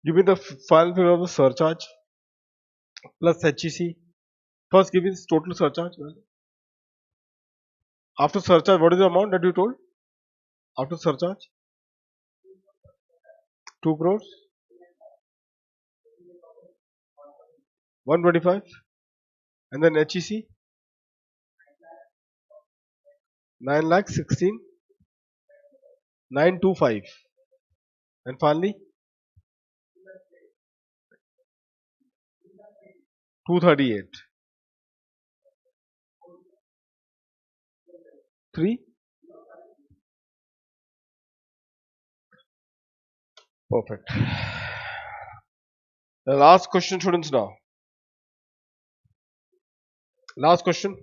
S1: Give me the final figure of the surcharge plus HEC. First, give me this total surcharge. After surcharge, what is the amount that you told? After surcharge, 2 crores, 125, and then HEC, 9 lakh 16, 925, and finally 238. 3. Perfect. The last question, students, now. Last question.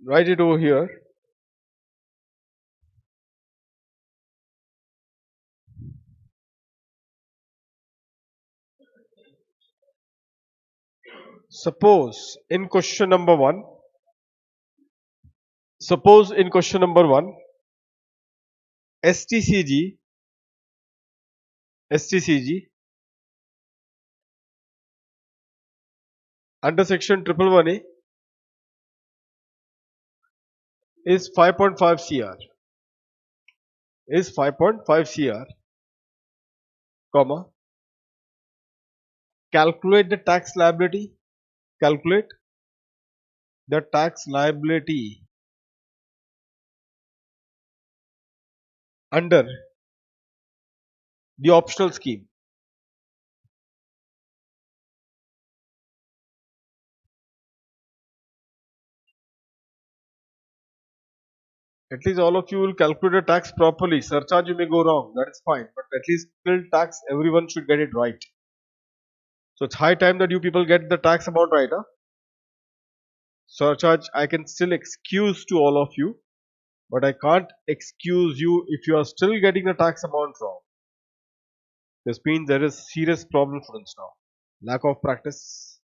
S1: Write it over here. Suppose in question number 1, STCG under section 111A is 5.5 CR, comma, calculate the tax liability under the optional scheme. At least all of you will calculate the tax properly. Surcharge you may go wrong, that is fine, but at least still tax everyone should get it right. So it's high time that you people get the tax amount right. Surcharge I can still excuse to all of you, but I can't excuse you if you are still getting the tax amount wrong. This means there is serious problem for us now. Lack of practice.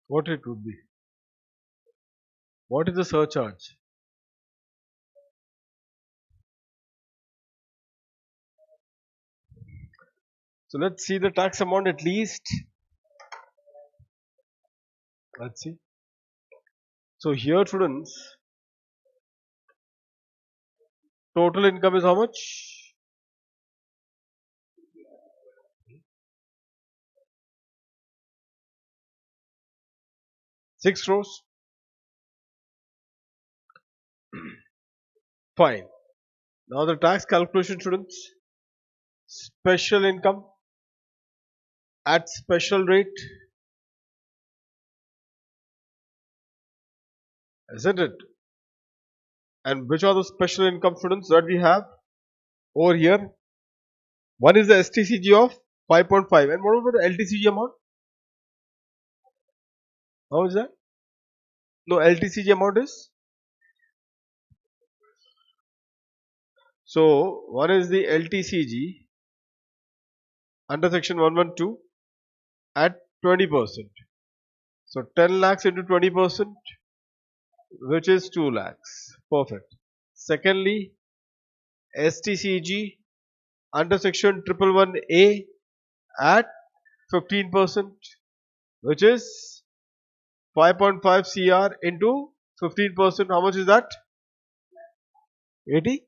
S1: What it would be? What is the surcharge? So let's see the tax amount at least. Let's see. So here, students, total income is how much? 6 crores. Fine. Now the tax calculation, students. Special income at special rate, isn't it? And which are the special income, students, that we have over here? One is the STCG of 5.5, and what about the LTCG amount? How is that? No, LTCG amount is. So one is the LTCG under section 112 at 20%. So 10 lakhs into 20%, which is 2 lakhs. Perfect. Secondly, STCG under section 111A at 15%, which is 5.5 CR into 15%. How much is that? 80?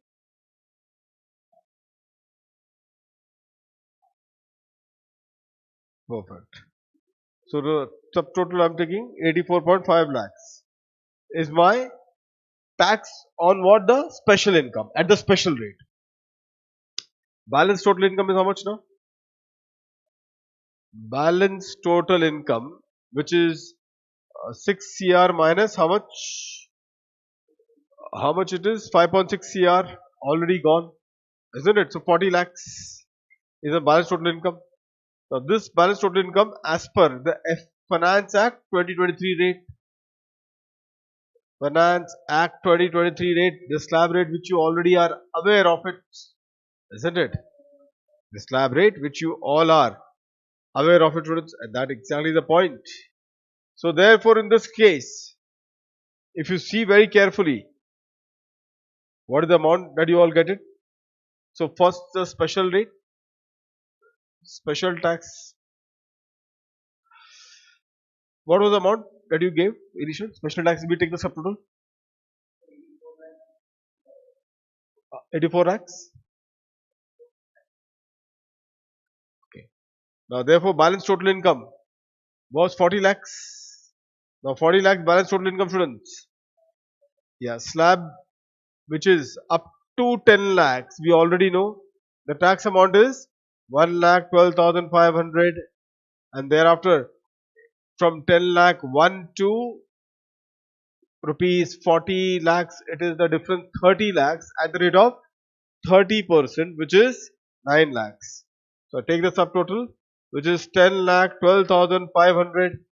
S1: Perfect. So the subtotal I'm taking 84.5 lakhs is my tax on what? The special income at the special rate. Balance total income is how much now? Balance total income, which is 6 CR minus how much? How much it is? 5.6 CR already gone, isn't it? So 40 lakhs is the balance total income. Now this balance total income as per the Finance Act 2023 rate. Finance Act 2023 rate, the slab rate which you already are aware of it, isn't it? The slab rate which you all are aware of it, students, and that exactly the point. So therefore in this case, if you see very carefully, what is the amount that you all get it? So first the special rate, special tax. What was the amount that you gave initial? Special tax, we take the subtotal. 84 lakhs. Okay. Now therefore balance total income was 40 lakhs. Now 40 lakhs balance total income, students. Yeah, slab which is up to 10 lakhs, we already know the tax amount is 1,12,500, and thereafter from 10 lakh 1 to rupees 40 lakhs, it is the difference 30 lakhs at the rate of 30%, which is 9 lakhs. So take the subtotal, which is 10 lakh 12,500,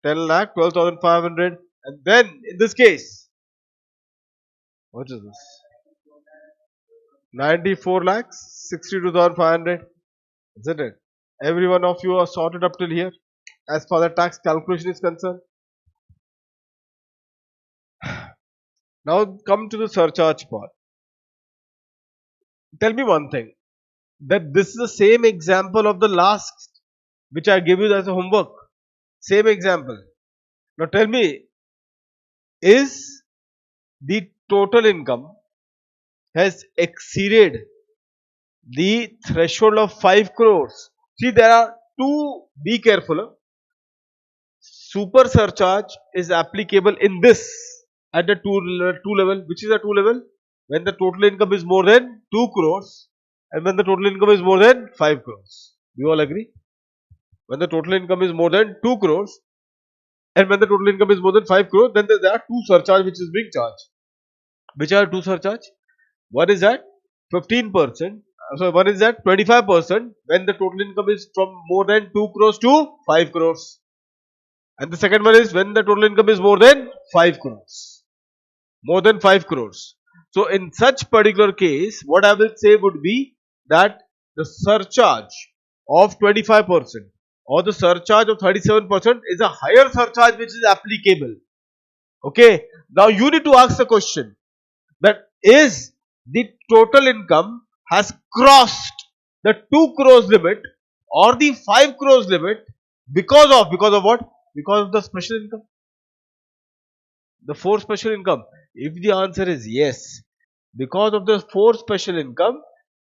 S1: 10 lakh 12,500, and then in this case, what is this? 94 lakhs 62,500, isn't it? Every one of you are sorted up till here as far as the tax calculation is concerned. Now come to the surcharge part. Tell me one thing, that this is the same example of the last which I gave you as a homework. Same example. Now tell me, is the total income has exceeded the threshold of 5 crores? See, there are two, be careful. Super surcharge is applicable in this at the two level. Which is the two level? When the total income is more than 2 crores and when the total income is more than 5 crores. Do you all agree? When the total income is more than 2 crores and when the total income is more than 5 crores, then there are two surcharge which is being charged. Which are two surcharge? One is at 15%. So one is at 25% when the total income is from more than 2 crores to 5 crores. And the second one is when the total income is more than 5 crores. More than 5 crores. So in such particular case, what I will say would be that the surcharge of 25%, or the surcharge of 37% is a higher surcharge which is applicable. Okay, now you need to ask the question that is the total income has crossed the 2 crores limit or the 5 crores limit because of what? Because of the special income, the 4 special income. If the answer is yes, because of the 4 special income,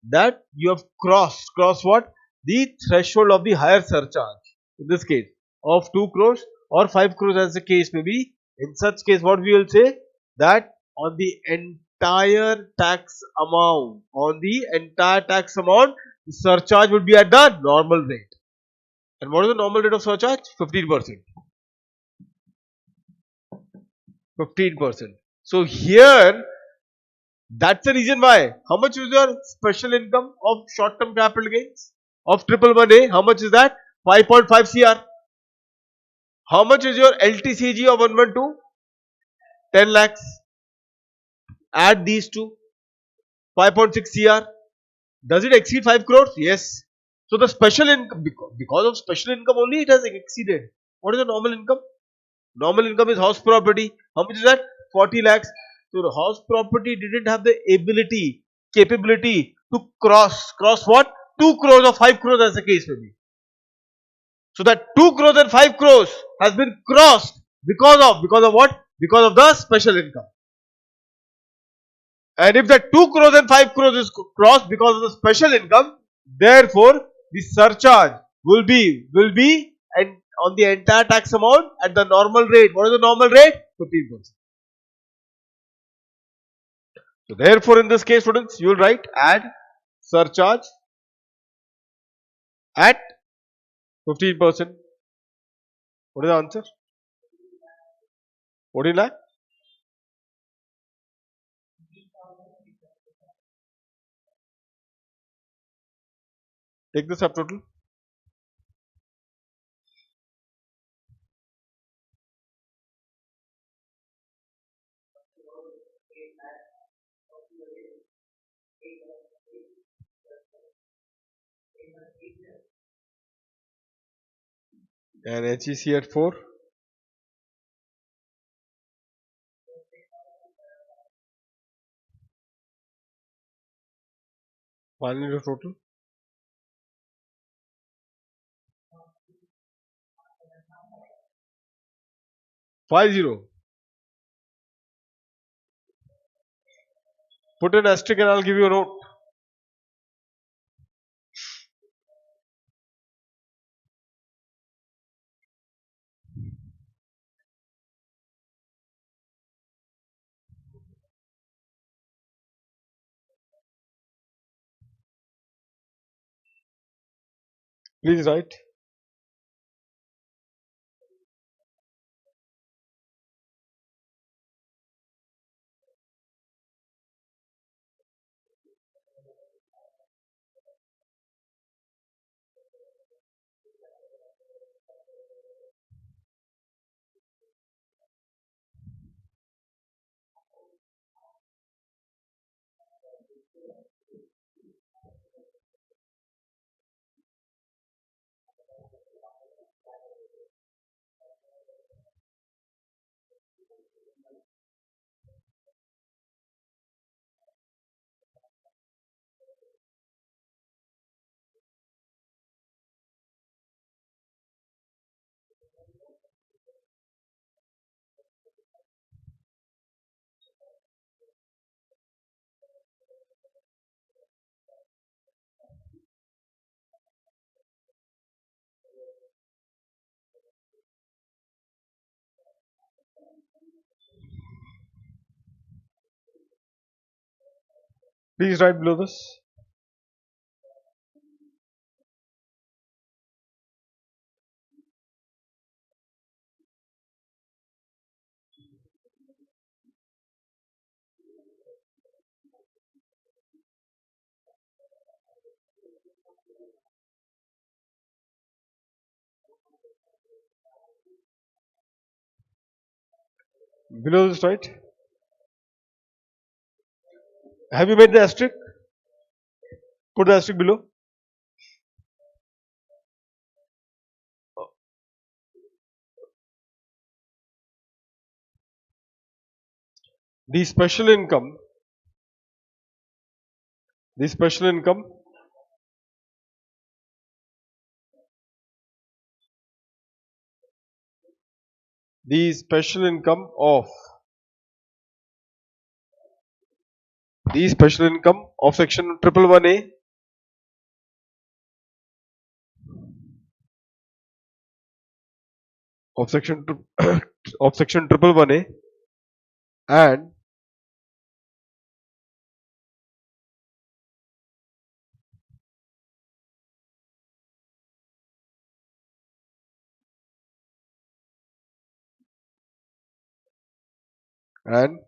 S1: that you have crossed what? The threshold of the higher surcharge. In this case, of 2 crores or 5 crores as the case may be. In such case, what we will say that on the entire tax amount, the surcharge would be at the normal rate. And what is the normal rate of surcharge? 15%. 15%. So here, that's the reason why. How much is your special income of short-term capital gains of 111A? How much is that? 5.5 CR. How much is your LTCG of 112? 10 lakhs. Add these two. 5.6 CR. Does it exceed 5 crores? Yes. So the special income, because of special income only, it has exceeded. What is the normal income? Normal income is house property. How much is that? 40 lakhs. So the house property didn't have the capability to cross what? 2 crores or 5 crores as the case may be. So that 2 crores and 5 crores has been crossed because of what? Because of the special income. And if the 2 crores and 5 crores is crossed because of the special income, therefore the surcharge will be and on the entire tax amount at the normal rate. What is the normal rate? 15%. So therefore, in this case, students, you will write add surcharge at 15%. What is the answer? 14 lakh. Take the subtotal. And HEC at 4. Finally, the total. 50. Put an asterisk and I'll give you a note. Please write. Please write below this. Below this, right? Have you made the asterisk? Put the asterisk below. The special income, the special income the special income of the special income of section 111A of section of section 111A and and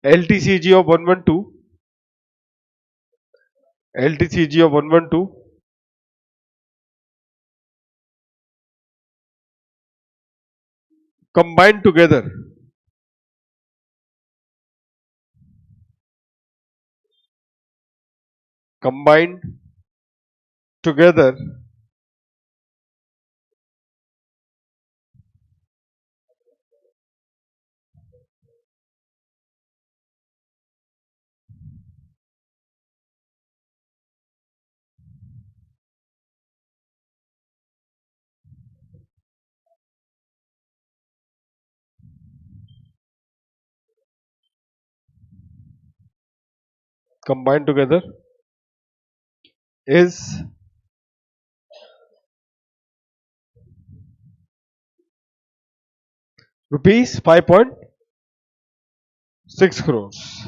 S1: LTCG of 112 LTCG of 112 combined together combined together combined together is rupees 5.6 crores.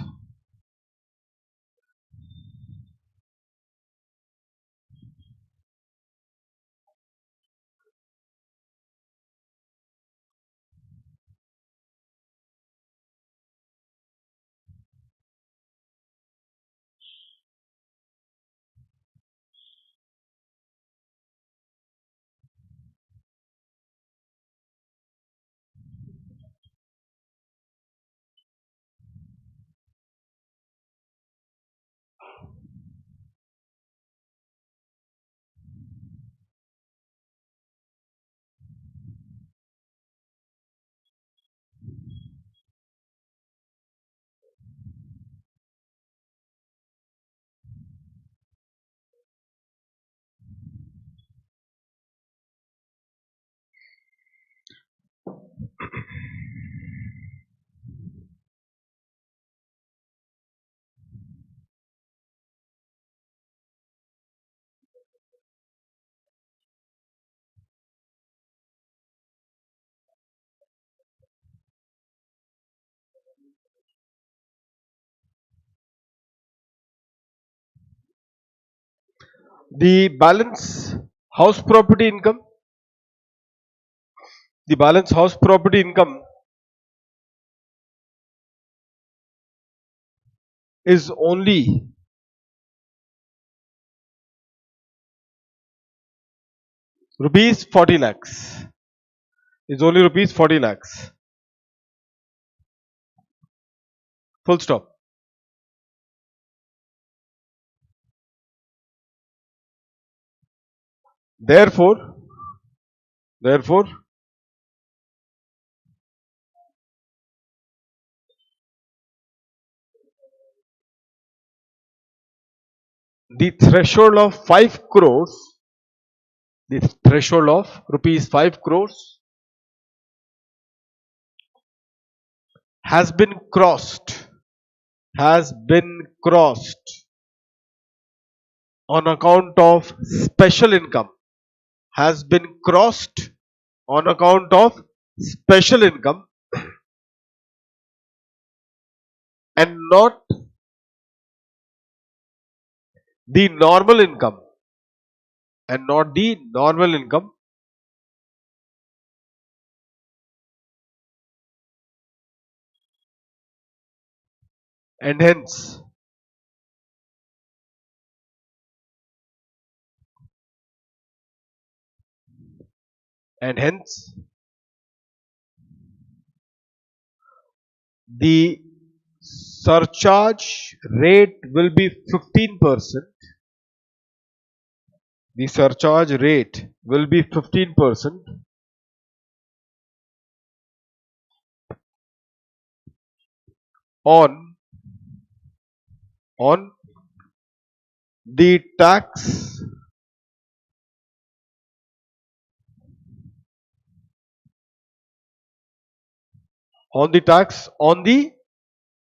S1: The balance house property income, the balance house property income is only rupees 40 lakhs. Is only rupees 40 lakhs. Full stop. Therefore, the threshold of 5 crores, the threshold of rupees 5 crores has been crossed, on account of special income, has been crossed on account of special income and not the normal income and not the normal income, and hence the surcharge rate will be 15%. The surcharge rate will be 15% on the tax on the tax on the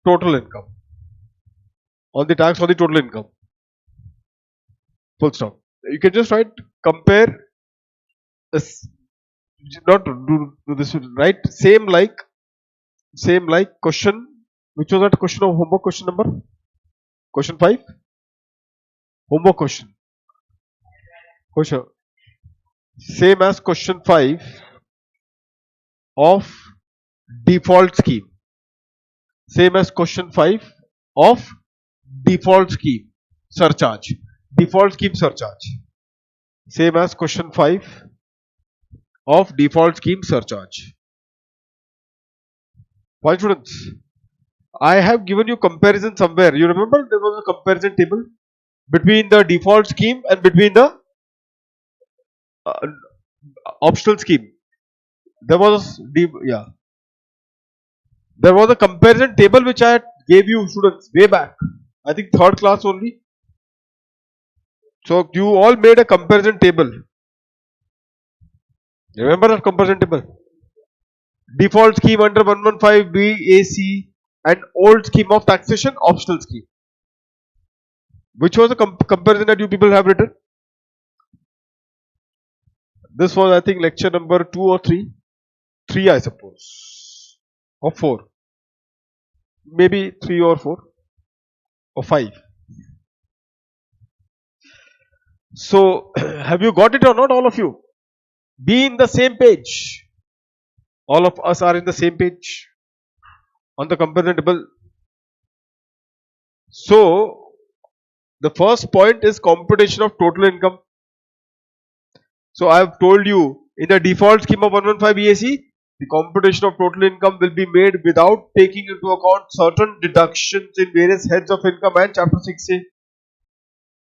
S1: total income. On the tax on the total income. Full stop. You can just write compare this, not do this right, same like question, which was that question of homework, question number, question 5, homework question same as question 5 of default scheme, same as question 5 of default scheme surcharge, default scheme surcharge, same as question 5 of default scheme surcharge. Why, students? I have given you comparison somewhere. You remember there was a comparison table between the default scheme and between the optional scheme. There was there was a comparison table which I gave you, students, way back. I think 3rd class only. So you all made a comparison table. Remember that comparison table? Default scheme under 115 BAC and old scheme of taxation, optional scheme. Which was the comparison that you people have written? This was, I think, lecture number 2 or 3. 3, I suppose. Or 4. Maybe 3 or 4. Or 5. So, have you got it or not, all of you? Be in the same page. All of us are in the same page on the comparison table. So, the first point is computation of total income. So, I have told you, in the default scheme of 115 BAC, the computation of total income will be made without taking into account certain deductions in various heads of income and chapter 6A.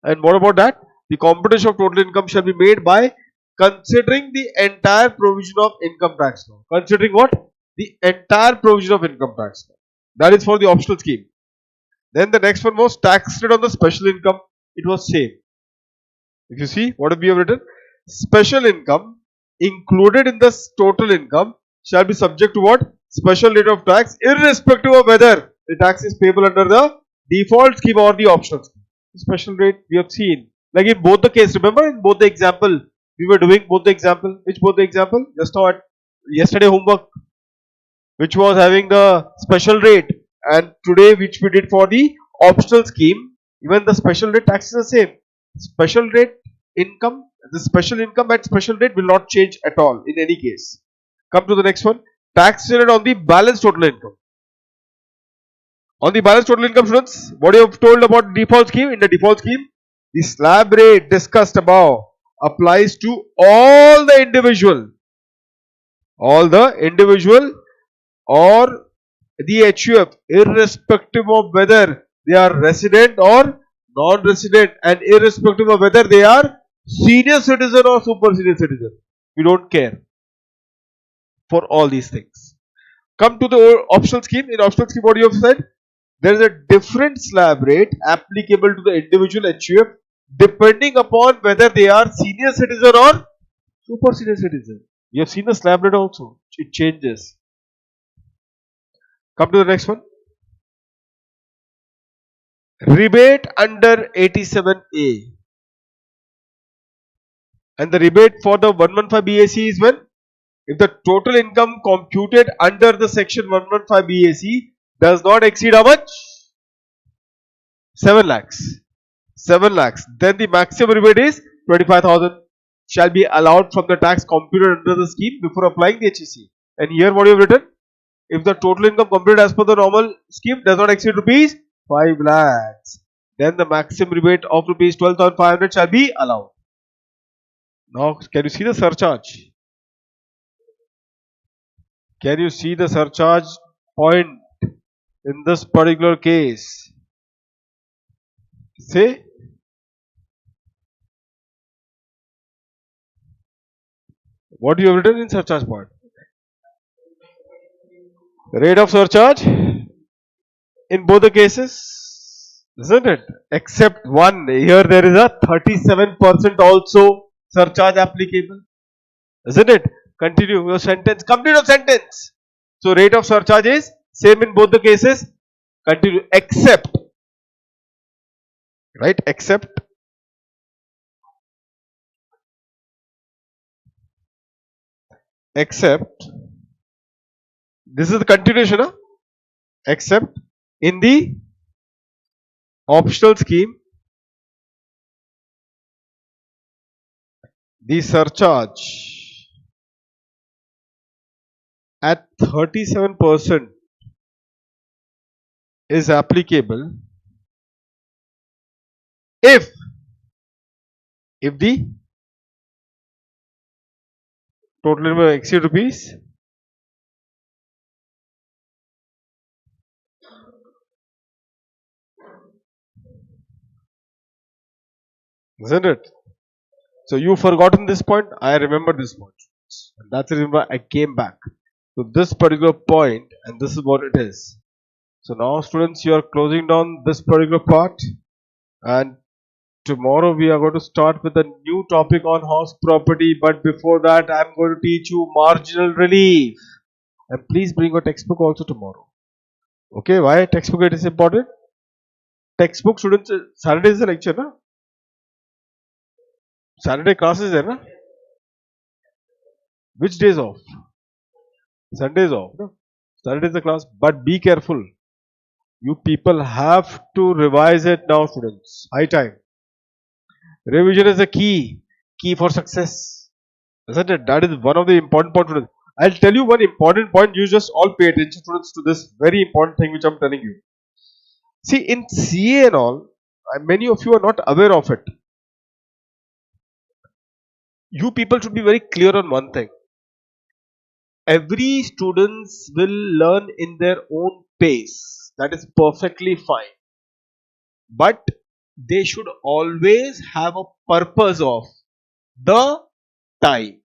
S1: And what about that? The computation of total income shall be made by considering the entire provision of income tax law. Considering what? The entire provision of income tax law. That is for the optional scheme. Then the next one was tax rate on the special income. It was same. If you see what we have written, special income included in the total income shall be subject to what? Special rate of tax, irrespective of whether the tax is payable under the default scheme or the optional scheme. Special rate we have seen. Like in both the case, remember in both the example, we were doing both the example. Which both the example? Just now at yesterday homework, which was having the special rate, and today which we did for the optional scheme, even the special rate tax is the same. Special rate income, the special income and special rate will not change at all in any case. Come to the next one. Tax rate on the balance total income. On the balance total income, students, what you have told about default scheme? In the default scheme, the slab rate discussed above applies to all the individual or the HUF, irrespective of whether they are resident or non-resident, and irrespective of whether they are senior citizen or super senior citizen. We don't care for all these things. Come to the optional scheme. In optional scheme, what you have said? There is a different slab rate applicable to the individual HUF depending upon whether they are senior citizen or super senior citizen. You have seen the slab rate also. It changes. Come to the next one. Rebate under 87A. And the rebate for the 115 BAC is when? If the total income computed under the section 115 BAC does not exceed how much? 7 lakhs. 7 lakhs. Then the maximum rebate is 25,000 shall be allowed from the tax computed under the scheme before applying the HSC. And here what you have written? If the total income computed as per the normal scheme does not exceed rupees 5 lakhs, then the maximum rebate of rupees 12,500 shall be allowed. Now, can you see the surcharge? Can you see the surcharge point in this particular case? Say, what you have written in surcharge point? Rate of surcharge in both the cases, isn't it? Except one. Here there is a 37% also surcharge applicable, isn't it? Continue your sentence. Complete your sentence. So rate of surcharge is same in both the cases. Continue. Except, right? Except this is the continuation, huh? Except in the optional scheme, the surcharge at 37% is applicable if the total number exceed rupees isn't it? So you forgotten this point, I remember this point. And that's the reason why I came back to this particular point, and this is what it is. So now students, you are closing down this particular part, and tomorrow we are going to start with a new topic on house property. But before that, I am going to teach you marginal relief. And please bring your textbook also tomorrow. Okay, why textbook it is important? Textbook students, Saturday is the lecture, na? Saturday class is there, na? Which days off? Sunday is off, no? Saturday is the class, but be careful. You people have to revise it now, students. High time. Revision is the key for success, isn't it? That is one of the important points. Students. I'll tell you one important point. You just all pay attention, students, to this very important thing which I'm telling you. See, in CA and all, many of you are not aware of it. You people should be very clear on one thing. Every students will learn in their own pace. That is perfectly fine. But they should always have a purpose of the time.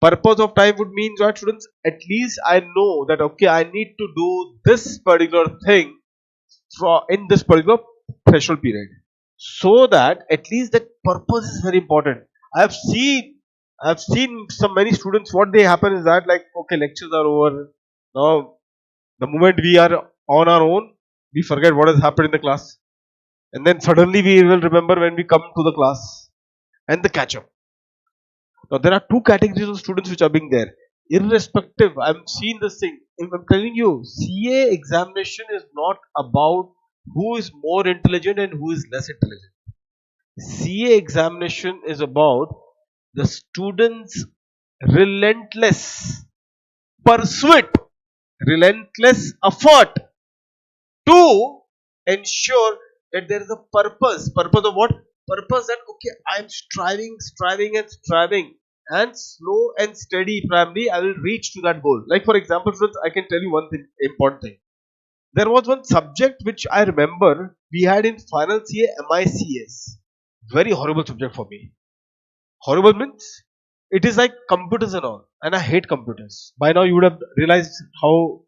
S1: Purpose of time would mean that students, at least I know that okay, I need to do this particular thing in this particular threshold period. So that at least that purpose is very important. I've seen some many students, what they happen is that like okay, lectures are over. Now the moment we are on our own, we forget what has happened in the class. And then suddenly we will remember when we come to the class and the catch up. Now there are two categories of students which are being there. Irrespective, I'm seeing this thing. I'm telling you, CA examination is not about who is more intelligent and who is less intelligent. CA examination is about the students' relentless pursuit, relentless effort to ensure that there is a purpose. Purpose of what? Purpose that okay, I am striving and slow and steady primarily I will reach to that goal. Like for example, friends, I can tell you one thing, important thing. There was one subject which I remember we had in final CA MICS. Very horrible subject for me. Horrible means it is like computers and all, and I hate computers. By now you would have realized how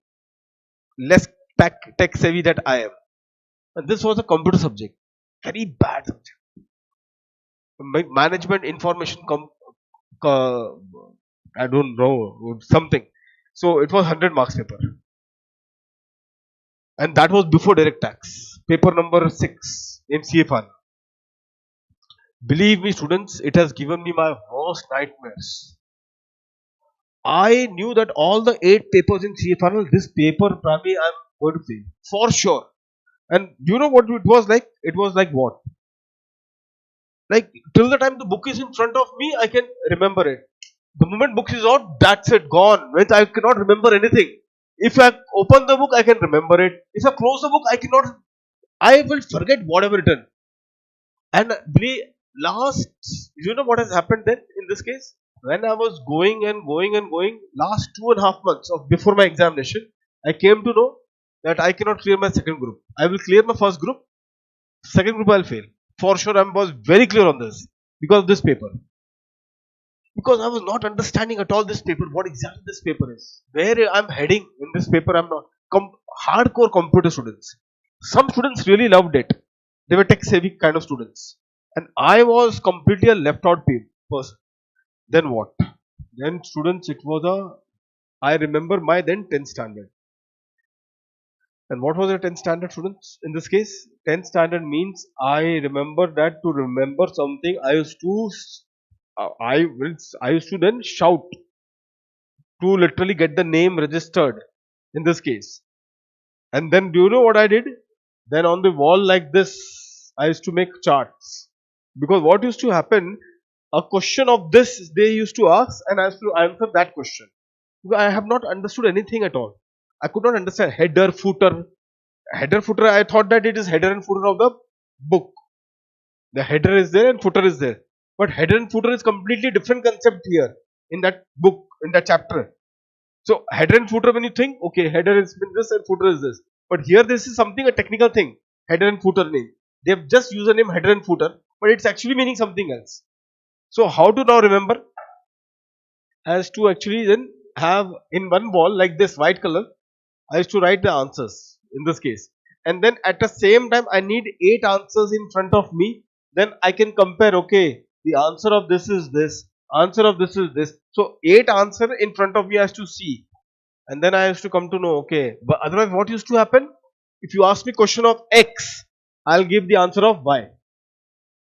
S1: less tech savvy that I am. And this was a computer subject. Very bad subject. Management information I don't know something. So it was 100 marks paper. And that was before direct tax. Paper number 6 in CFR. Believe me students, it has given me my worst nightmares. I knew that all the 8 papers in CFR, this paper probably I'm going to fail. For sure. And do you know what it was like? It was like what? Like till the time the book is in front of me, I can remember it. The moment book is out, that's it, gone. Means I cannot remember anything. If I open the book, I can remember it. If I close the book, I will forget whatever written. And you know what has happened then in this case? When I was going, last 2.5 months of before my examination, I came to know that I cannot clear my second group. I will clear my first group, second group I will fail. For sure, I was very clear on this because of this paper. Because I was not understanding at all this paper, what exactly this paper is. Where I'm heading in this paper, I'm not. hardcore computer students. Some students really loved it. They were tech savvy kind of students. And I was completely a left out person. Then what? Then students, it was I remember my then 10th standard. And what was the 10th standard students in this case? 10th standard means I remember that to remember something I used to I used to then shout to literally get the name registered in this case. And then do you know what I did? Then on the wall like this, I used to make charts. Because what used to happen, a question of this they used to ask and I used to answer that question. Because I have not understood anything at all. I could not understand header, footer. Header, footer, I thought that it is header and footer of the book. The header is there and footer is there. But header and footer is completely different concept here in that book, in that chapter. So header and footer, when you think, okay, header is this and footer is this. But here this is something, a technical thing. Header and footer name. They have just used the name header and footer, but it's actually meaning something else. So how to now remember? Has to actually then have in one wall like this white color, I used to write the answers in this case. And then at the same time, I need 8 answers in front of me. Then I can compare, okay, the answer of this is this, answer of this is this. So 8 answer in front of me I has to see. And then I used to come to know, okay, but otherwise what used to happen? If you ask me question of X, I'll give the answer of Y.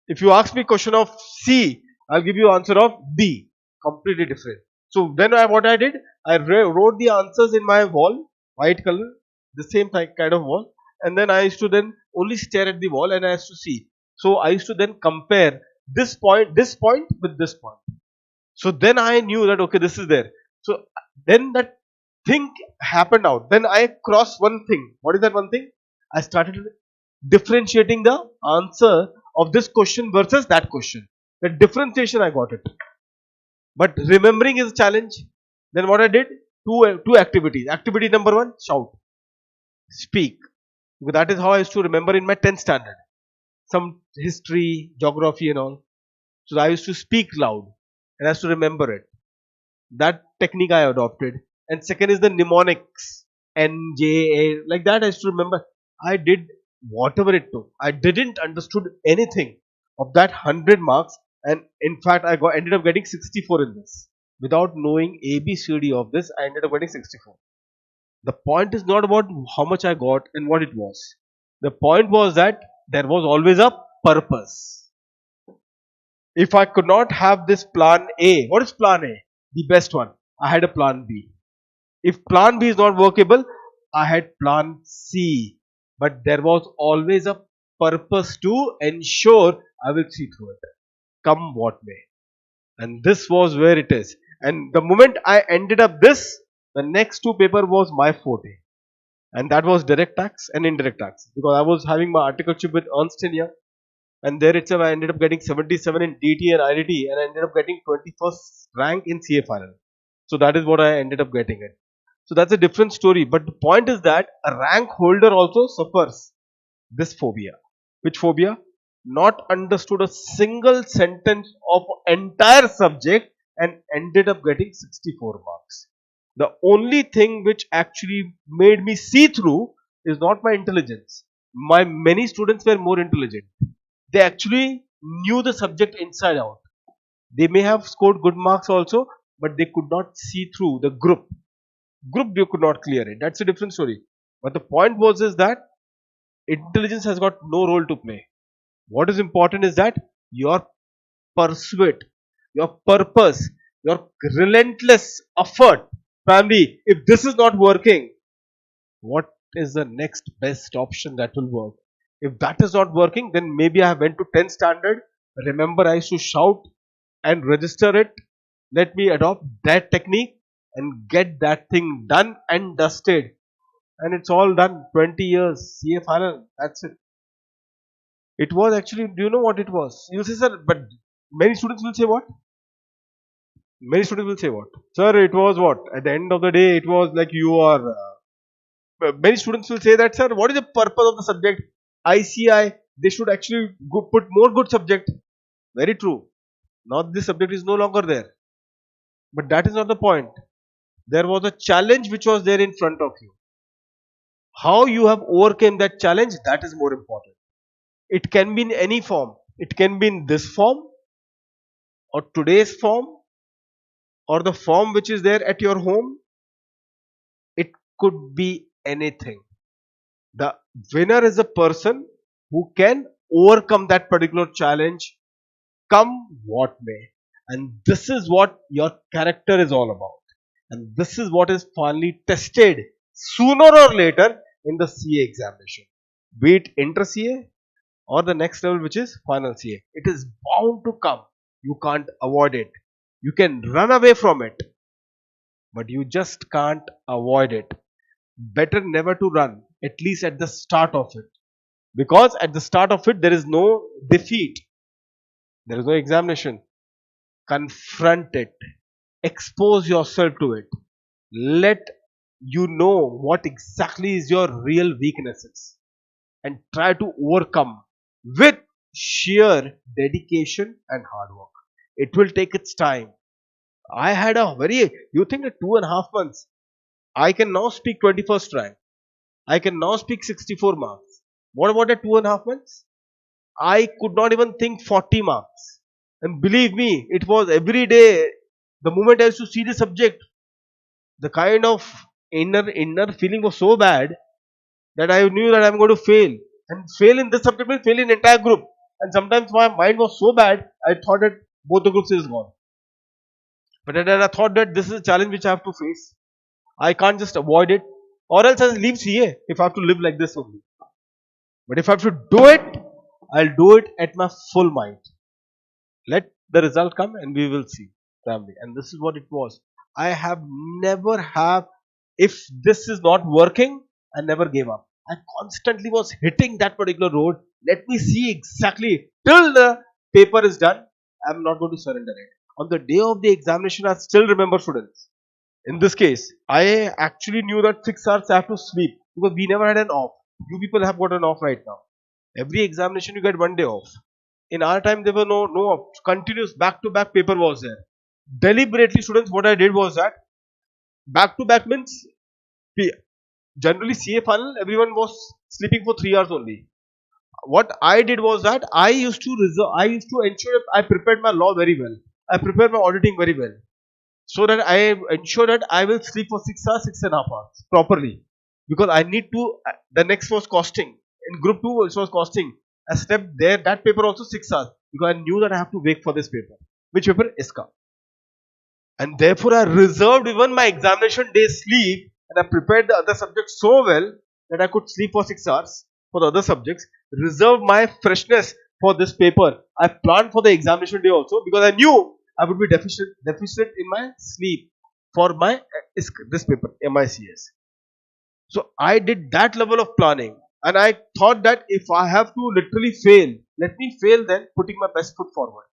S1: If you ask me question of C, I'll give you answer of B. Completely different. So then what I did, I wrote the answers in my wall, white color, the same kind of wall. And then I used to then only stare at the wall and I used to see. So I used to then compare this point with this point. So then I knew that, okay, this is there. So then that thing happened out. Then I crossed one thing. What is that one thing? I started differentiating the answer of this question versus that question. The differentiation, I got it. But remembering is a challenge. Then what I did? Two activities. Activity number 1, shout. Speak. Because that is how I used to remember in my 10th standard. Some history, geography and all. So I used to speak loud and I used to remember it. That technique I adopted. And second is the mnemonics. N, J, A. Like that I used to remember. I did whatever it took. I didn't understood anything of that 100 marks. And in fact, I ended up getting 64 in this. Without knowing ABCD of this, I ended up getting 64. The point is not about how much I got and what it was. The point was that there was always a purpose. If I could not have this plan A, what is plan A? The best one. I had a plan B. If plan B is not workable, I had plan C. But there was always a purpose to ensure I will see through it. Come what may. And this was where it is. And the moment I ended up this, the next 2 paper was my forte. And that was direct tax and indirect tax. Because I was having my articleship with Ernst & Young. And there itself I ended up getting 77 in DT and IDT. And I ended up getting 21st rank in CA final. So that is what I ended up getting it. So that's a different story. But the point is that a rank holder also suffers this phobia. Which phobia? Not understood a single sentence of entire subject and ended up getting 64 marks. The only thing which actually made me see through is not my intelligence. My many students were more intelligent. They actually knew the subject inside out. They may have scored good marks also, but they could not see through the group. Group they could not clear it. That's a different story. But the point was is that intelligence has got no role to play. What is important is that your pursuit, your purpose, your relentless effort. Family, if this is not working, what is the next best option that will work? If that is not working, then maybe I went to 10th standard. Remember, I used to shout and register it. Let me adopt that technique and get that thing done and dusted. And it's all done. 20 years, CA final. That's it. It was actually, do you know what it was? You say, sir, but many students will say what? Many students will say what? Sir, it was what? At the end of the day, it was like you are. Many students will say that, sir, what is the purpose of the subject? ICI, they should actually put more good subject. Very true. Now this subject is no longer there. But that is not the point. There was a challenge which was there in front of you. How you have overcome that challenge, that is more important. It can be in any form. It can be in this form, or today's form, or the form which is there at your home. It could be anything. The winner is a person who can overcome that particular challenge, come what may. And this is what your character is all about. And this is what is finally tested sooner or later in the CA examination. Be it inter CA or the next level, which is final CA. It is bound to come. You can't avoid it. You can run away from it, but you just can't avoid it. Better never to run, at least at the start of it. Because at the start of it, there is no defeat, there is no examination. Confront it, expose yourself to it, let you know what exactly is your real weaknesses, and try to overcome with sheer dedication and hard work. It will take its time. I had a very, you think that 2.5 months, I can now speak 21st rank. I can now speak 64 marks. What about the 2.5 months? I could not even think 40 marks. And believe me, it was every day. The moment I used to see the subject, the kind of inner feeling was so bad that I knew that I'm going to fail. And fail in this subject will fail in entire group. And sometimes my mind was so bad, I thought that both the groups is gone. But then I thought that this is a challenge which I have to face. I can't just avoid it, or else I'll leave CA if I have to live like this only. But if I have to do it, I'll do it at my full mind. Let the result come and we will see, family. And this is what it was. I have never have, if this is not working, I never gave up. I constantly was hitting that particular road. Let me see exactly till the paper is done. I'm not going to surrender it. On the day of the examination, I still remember, students. In this case, I actually knew that 6 hours I have to sleep because we never had an off. You people have got an off right now. Every examination you get 1 day off. In our time, there were no continuous back-to-back paper was there. Deliberately, students, what I did was that back-to-back means generally CA final, everyone was sleeping for 3 hours only. What I did was that I used to ensure I prepared my law very well. I prepared my auditing very well, so that I ensure that I will sleep for 6 hours, 6.5 hours properly, because I need to. The next was costing. In group 2, it was costing. I slept there, that paper also 6 hours, because I knew that I have to wait for this paper. Which paper? ISKA. And therefore I reserved even my examination day sleep, and I prepared the other subjects so well that I could sleep for 6 hours for the other subjects, reserve my freshness for this paper. I planned for the examination day also, because I knew I would be deficient in my sleep for my this paper, MICS. So I did that level of planning, and I thought that if I have to literally fail, let me fail then, putting my best foot forward.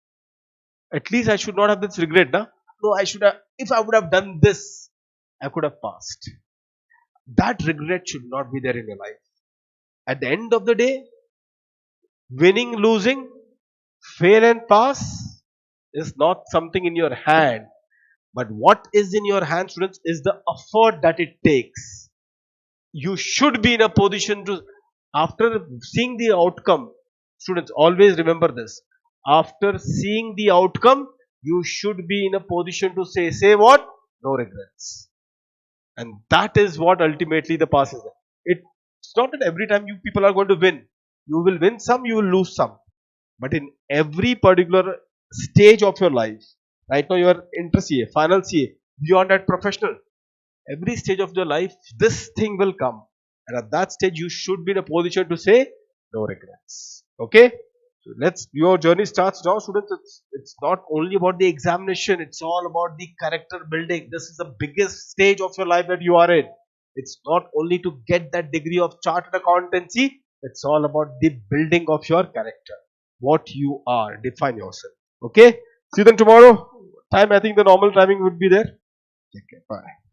S1: At least I should not have this regret, na? No, I should have. If I would have done this, I could have passed. That regret should not be there in your life. At the end of the day, winning, losing, fail and pass is not something in your hand. But what is in your hand, students, is the effort that it takes. You should be in a position to, after seeing the outcome, students, always remember this. After seeing the outcome, you should be in a position to say what? No regrets. And that is what ultimately the pass is. It's not that every time you people are going to win. You will win some, you will lose some. But in every particular stage of your life, right now you are inter CA, final CA, beyond that professional, every stage of your life, this thing will come. And at that stage, you should be in a position to say no regrets. Okay? So your journey starts now, students. It's not only about the examination, it's all about the character building. This is the biggest stage of your life that you are in. It's not only to get that degree of chartered accountancy, it's all about the building of your character. What you are, define yourself. Okay? See you then tomorrow. Time, I think the normal timing would be there. Take care. Bye.